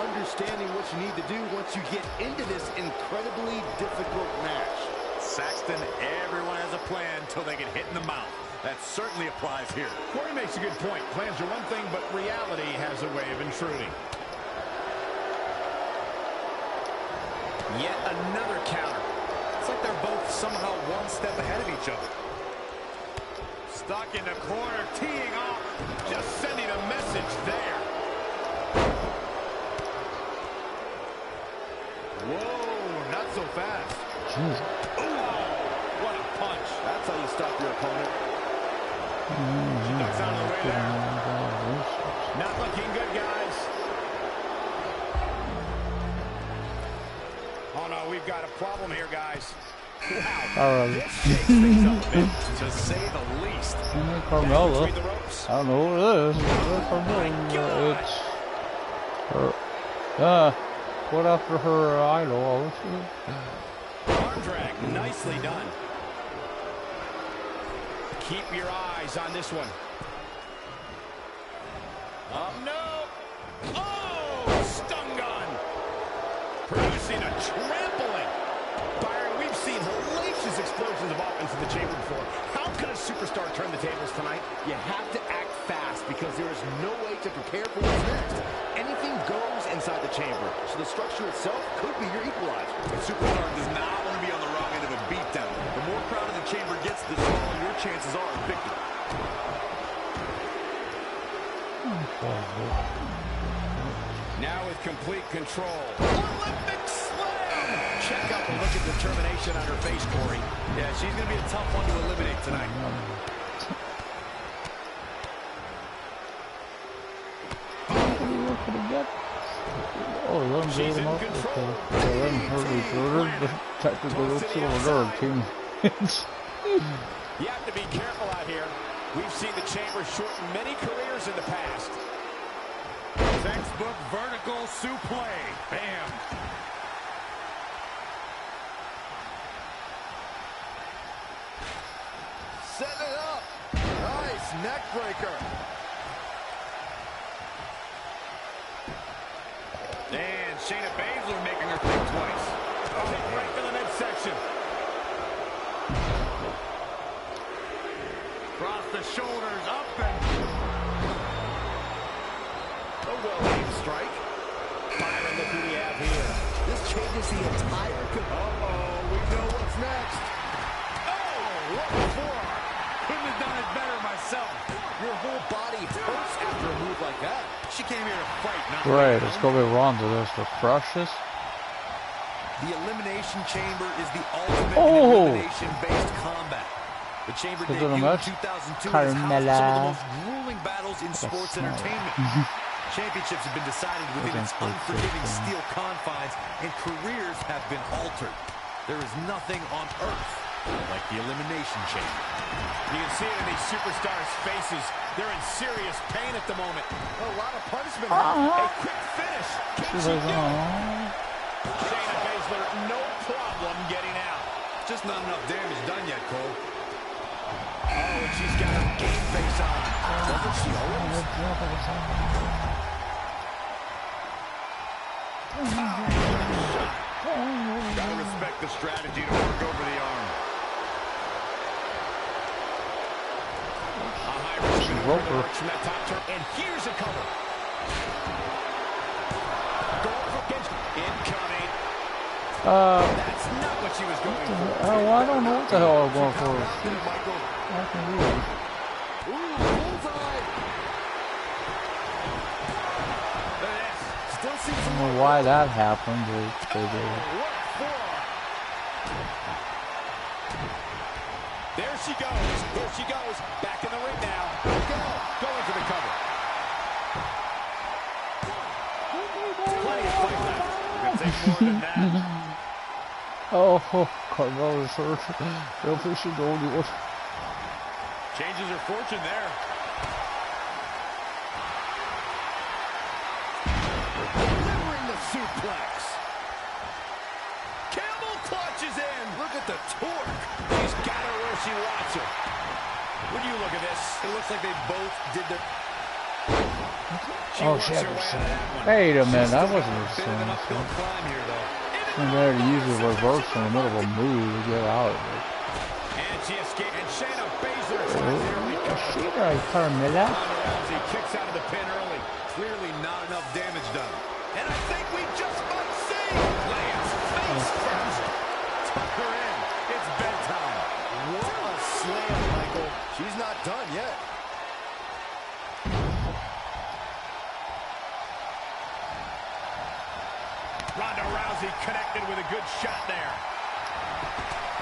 Speaker 2: understanding what you need to do once you get into this incredibly difficult match. Saxton, everyone has a plan until they get hit in the mouth. That certainly applies here. Corey makes a good point. Plans are one thing, but reality has a way of intruding. Yet another counter. It's like they're both somehow one step ahead of each other. Stuck in the corner, teeing off, just sending a message there. Whoa, not so fast.
Speaker 1: Jeez.
Speaker 2: Ooh, what a punch. That's how you stop your opponent. She ducks out of the way there. Not looking good, guys. Oh, no, we've got a problem here, guys. Wow, this shakes things up a bit, to say the least.
Speaker 1: Carmella. I don't know who it is. Carmella. It's her. What after her idol?
Speaker 2: Arm drag, nicely done. Keep your eyes on this one. No. Oh, stun gun. Producing a trampling. Byron, we've seen hellacious explosions of offense in the chamber before. How can a superstar turn the tables tonight? You have to act fast because there is no way to prepare for what's next. Anything goes inside the chamber, so the structure itself could be your equalizer. A superstar does not want to be on the wrong end of a beatdown. The more crowded the chamber gets, the smaller your chances are of victory. Now with complete control. Olympic slam! Check out the look of determination on her face, Corey. Yeah, she's going to be a tough one to eliminate tonight.
Speaker 1: Oh, she's in control.
Speaker 2: You have to be careful out here. We've seen the chamber shorten many careers in the past. Textbook vertical suplex. Bam. Setting it up. Nice neck breaker. And Shayna Baszler making her think twice. Oh, right for the midsection. Across the shoulders, up and... A well-aimed strike. Byron, look who we have here. This changes the entire... Uh-oh, we know what's next. Oh, what a forearm. Couldn't have done it better myself. Your whole body hurts after a move like that. She came here to fight, not
Speaker 1: right, it's going to be wrong to this to crush this.
Speaker 2: The Elimination Chamber is the ultimate elimination-based combat. The Chamber debuted in 2002 and has housed some of the most grueling battles in sports entertainment. Championships have been decided within its unforgiving steel confines, and careers have been altered. There is nothing on earth like the Elimination Chamber. You can see it in these superstars' faces. They're in serious pain at the moment. A lot of punishment. A quick finish. Can she do it? Shayna Baszler, no problem getting out. Just not enough damage done yet, Cole. Oh, and she's got her game face on. Doesn't she always? Gotta respect the strategy to work over the arm. A high risk maneuver from that top turn, and here's a cover. Going for incoming. That's not what she was going for.
Speaker 1: Well, I don't know what the hell I'm going for.
Speaker 2: Ooh, bullseye. Still seems
Speaker 1: I don't know why that happened.
Speaker 2: There she goes. There she goes. Back in the ring now. Going for the cover. Plenty of fight left. Gonna take more than that.
Speaker 1: Oh, Carmella's hurt. They'll push it on.
Speaker 2: Changes her fortune there. Delivering the suplex. Camel clutches in. Look at the torque. She's got her where she wants her. When you look at this, it looks like they both did their...
Speaker 1: Oh, shit. Wait a minute, that wasn't the same. I'm there to use the reverse in the middle of a move to get out of it.
Speaker 2: And she escaped. And Shayna Baszler tries the early cover.
Speaker 1: She right, Carmella.
Speaker 2: Rousey kicks out of the pin early. Clearly not enough damage done. And I think we just might see Lance face first. Tuck her in. It's bedtime. What a slam, Michael. She's not done yet. Ronda Rousey connected with a good shot there.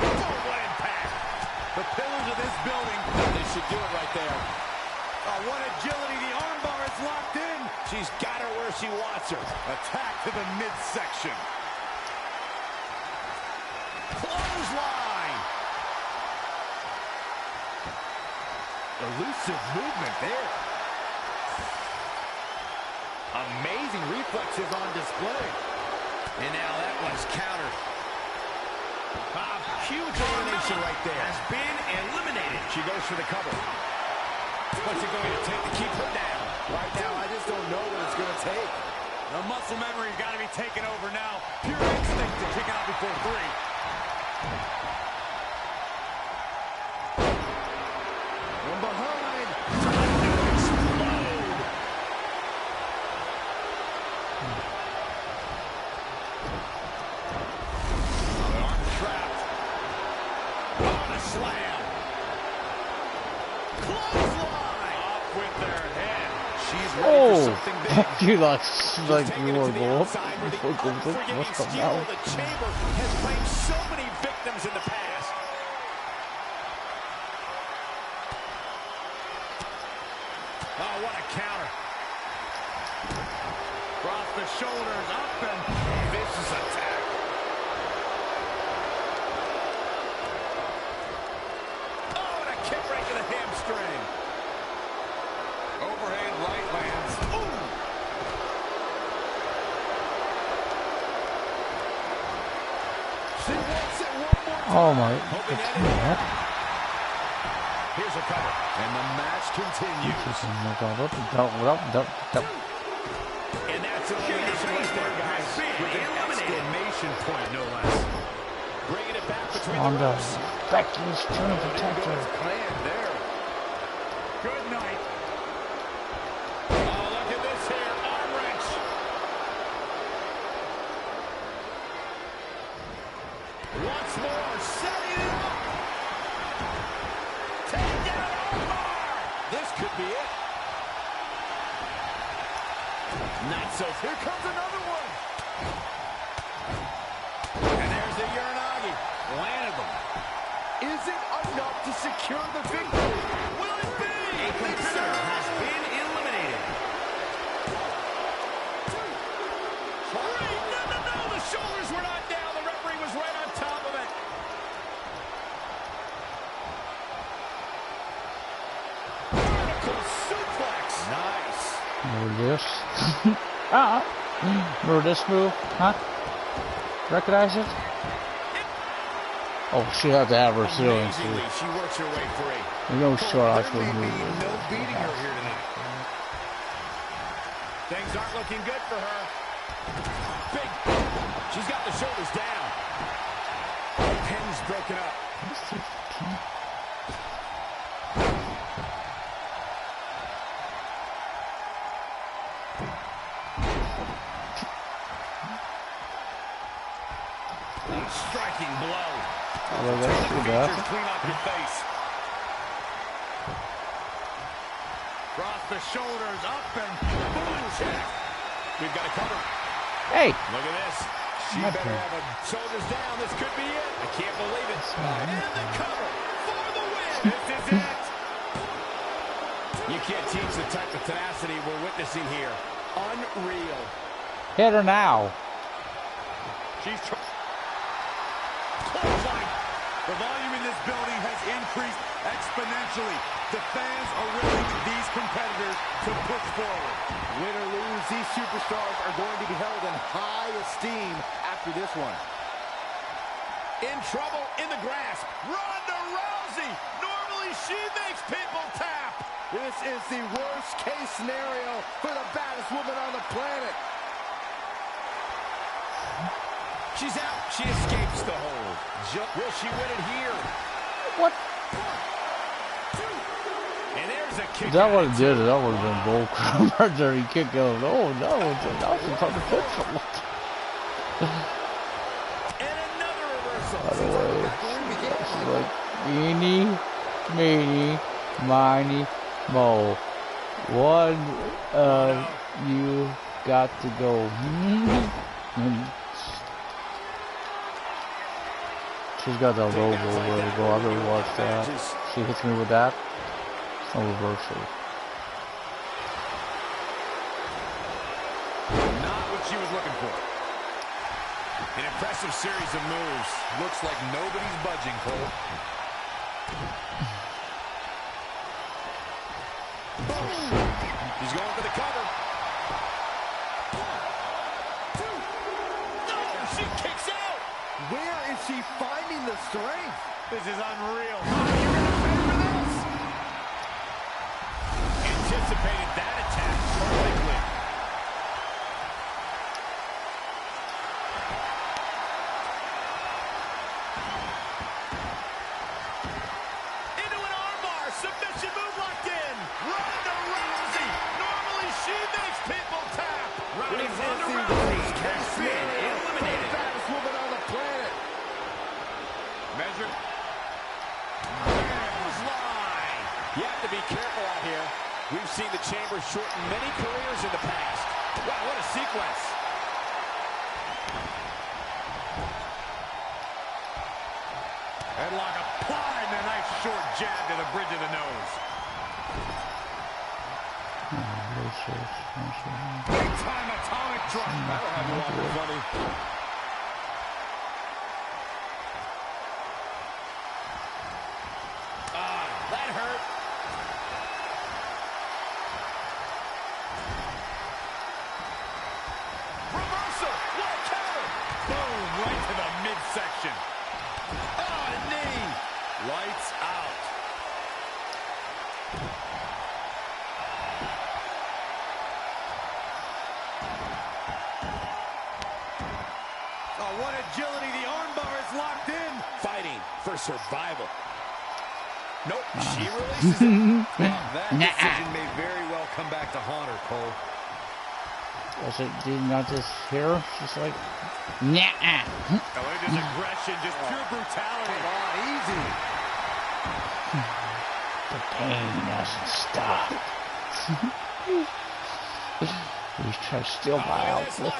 Speaker 2: What impact. The pillars of this building, they should do it right there. Oh, what agility. The armbar is locked in. She's got her where she wants her. Attack to the midsection. Clothesline. Elusive movement there. Amazing reflexes on display. And now that one's countered. Huge elimination right there. Has been eliminated. She goes for the cover. What's it going to take to keep her down? Right now, I just don't know what it's going to take. The muscle memory's got to be taken over now. Pure instinct to kick out before three. From behind. Explode. The arm trapped. On a slam. Clothesline. Off with their head. She's ready for something big.
Speaker 1: You like you want to go up?
Speaker 2: What's come down? The Chamber has claimed so many victims in the past. Oh, what a counter. Across the shoulders, up and vicious attack. Oh, and a kick right to the hamstring. Overhand right lands. Ooh. She wants it one more time.
Speaker 1: Oh my.
Speaker 2: Here's a cover. And the match continues. And that's elimination right there, guys. With an exclamation point, no less. Bringing it back between the ropes.
Speaker 1: Becky's turn protector.
Speaker 2: Planned there. Good night. Oh, look at this here. Arm wrench. Once more, setting it up. Take down armbar. This could be it. Not so. Here comes another one. And there's the Uranagi. Landed them. Is it enough to secure the victory? Will it be? A competitor has been eliminated. No. The shoulders were not down. The referee was right on top of it. Vertical suplex. Nice.
Speaker 1: Remember this? Remember this move? Huh? Recognize it? Oh, she had to have her ceilings too.
Speaker 2: She works her way free.
Speaker 1: You know, sure, I should move.
Speaker 2: No beating her here tonight. Things aren't looking good for her. big. She's got the shoulders down. The pin's broken up. Striking blow. Clean off your face. Cross the shoulders up and boom. Check. We've got to cover.
Speaker 1: Hey.
Speaker 2: Look at this. She better have her shoulders down. This could be it. I can't believe it. And the cover for the win. This is it. You can't teach the type of tenacity we're witnessing here. Unreal.
Speaker 1: Hit her now.
Speaker 2: She's clothesline. The volume in this building has increased exponentially. The fans are willing these competitors to push forward. Win or lose, these superstars are going to be held in high esteem after this one. In trouble, in the grasp. Ronda Rousey. Normally she makes people tap. This is the worst case scenario for the baddest woman on the planet. She's out. She escapes the hold. Will she win it here?
Speaker 1: What?
Speaker 2: And there's a kick.
Speaker 1: That would have did it. That would have been bullcrap right there. He kicked out. Oh no, that was a potential.
Speaker 2: And another reversal.
Speaker 1: By the way, it's like eeny, meeny, miny, mo. One of you got to go. She's got that low blow way to go. I've never watched that. She hits me with that. It's no reversal.
Speaker 2: Not what she was looking for. An impressive series of moves. Looks like nobody's budging, Cole. He's going for the cover. No, she kicks out. Where is she finding the strength? This is unreal. How are you going to pay for this? Anticipated that attack perfectly. Into an armbar. Submission move locked in. Ronda Rousey. Normally she makes people tap. Ronda Rousey has been eliminated. The baddest woman on the planet. Measured. Line. You have to be careful out here. We've seen the Chamber shorten many careers in the past. Wow, what a sequence. Headlock applied and a nice short jab to the bridge of the nose. Big time atomic drop. That'll have you walking funny. That hurt. Reversal. What a counter. Boom, right to the midsection. Oh, a knee. Lights out. Oh, what agility. The armbar is locked in. Fighting for survival. Nope, she releases it. That decision may very well come back to haunt her, Cole.
Speaker 1: Was it, did you not just hear her? She's like, nah.
Speaker 2: Oh, look at this aggression, just pure brutality. Come on, easy.
Speaker 1: The pain doesn't stop. He's trying to steal my outfit.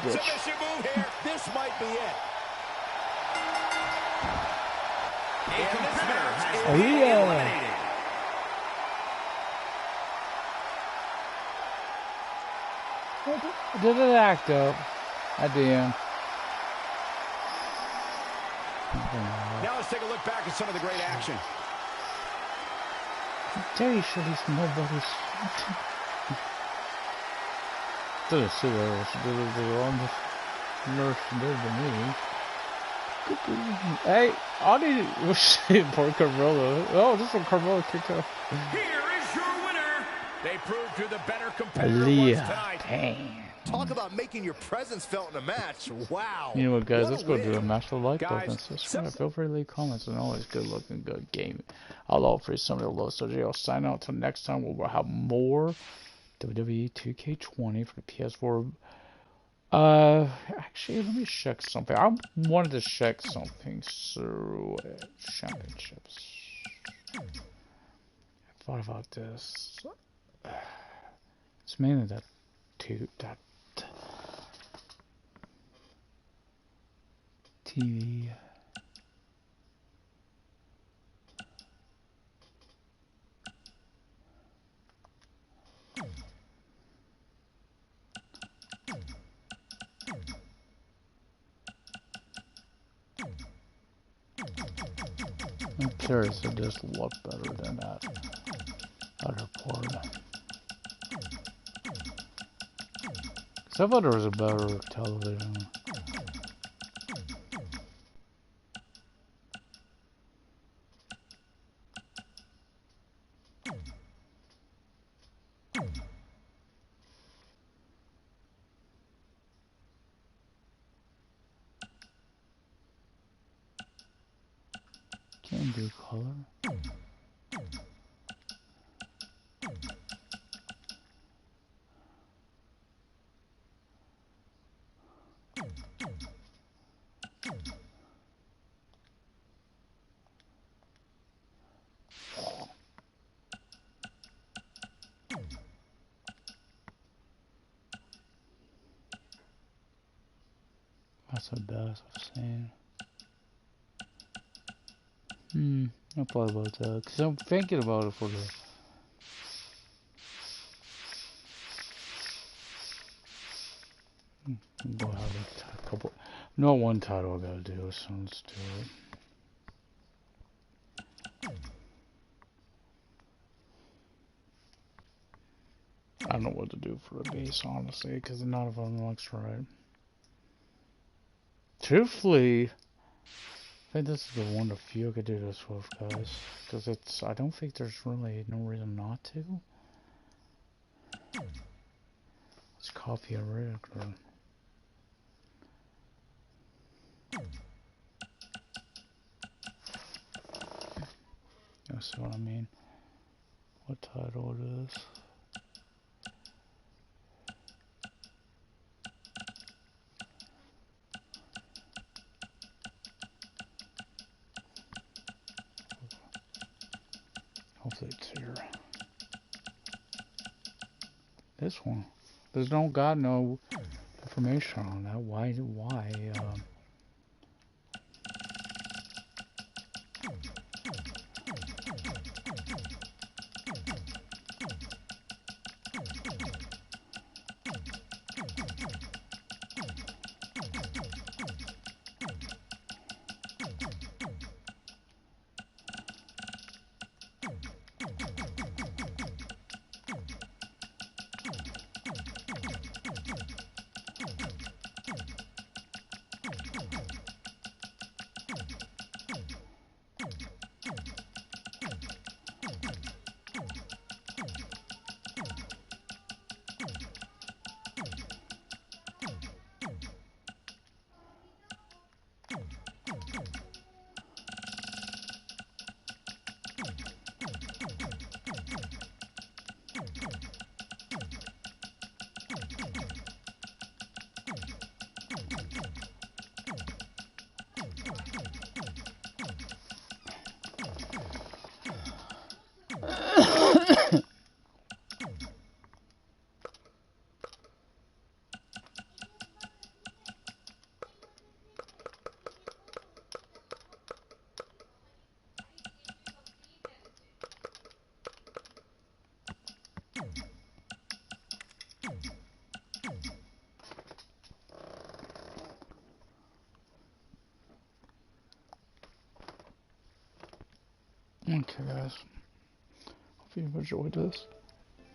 Speaker 1: Bitch.
Speaker 2: Submission move here. This might be it. And this match is eliminated.
Speaker 1: Did it act up at the end?
Speaker 2: Now let's take a look back at some of the great action.
Speaker 1: Terry sure he's nobody's. Didn't see that. She did it the longest nurse did to me. Hey, I need to poor Carmella. Oh, this one Carmella kicked out.
Speaker 3: Here is your winner.
Speaker 2: They proved who the better competitor was tonight.
Speaker 1: Dang.
Speaker 2: Talk about making your presence felt in a match. Wow.
Speaker 1: You know what, guys? Let's go
Speaker 2: win.
Speaker 1: do a match. The like
Speaker 2: Guys,
Speaker 1: button, subscribe. Feel free to leave comments. And always good looking, good game. I'll offer you some of the low. So I'll sign out till next time. We'll have more WWE 2K20 for the PS4. Actually, let me check something. I wanted to check something through championships. I thought about this. It's mainly that TV. I'm curious if this will look better than that other part. Cause I thought there was a better television. Can't do color. That's the best I've seen. I thought about that, because I'm thinking about it for the... We'll have a couple... No, one title I gotta do, so let's do it. I don't know what to do for a base, honestly, because none of them looks right. Truthfully, I think this is the one of few I could do this with, guys. Because it's, I don't think there's really no reason not to. Let's copy a rig. That's what I mean. What title it is. Hopefully it's here. This one. There's no information on that. Why? Okay, guys. Hope you enjoyed this.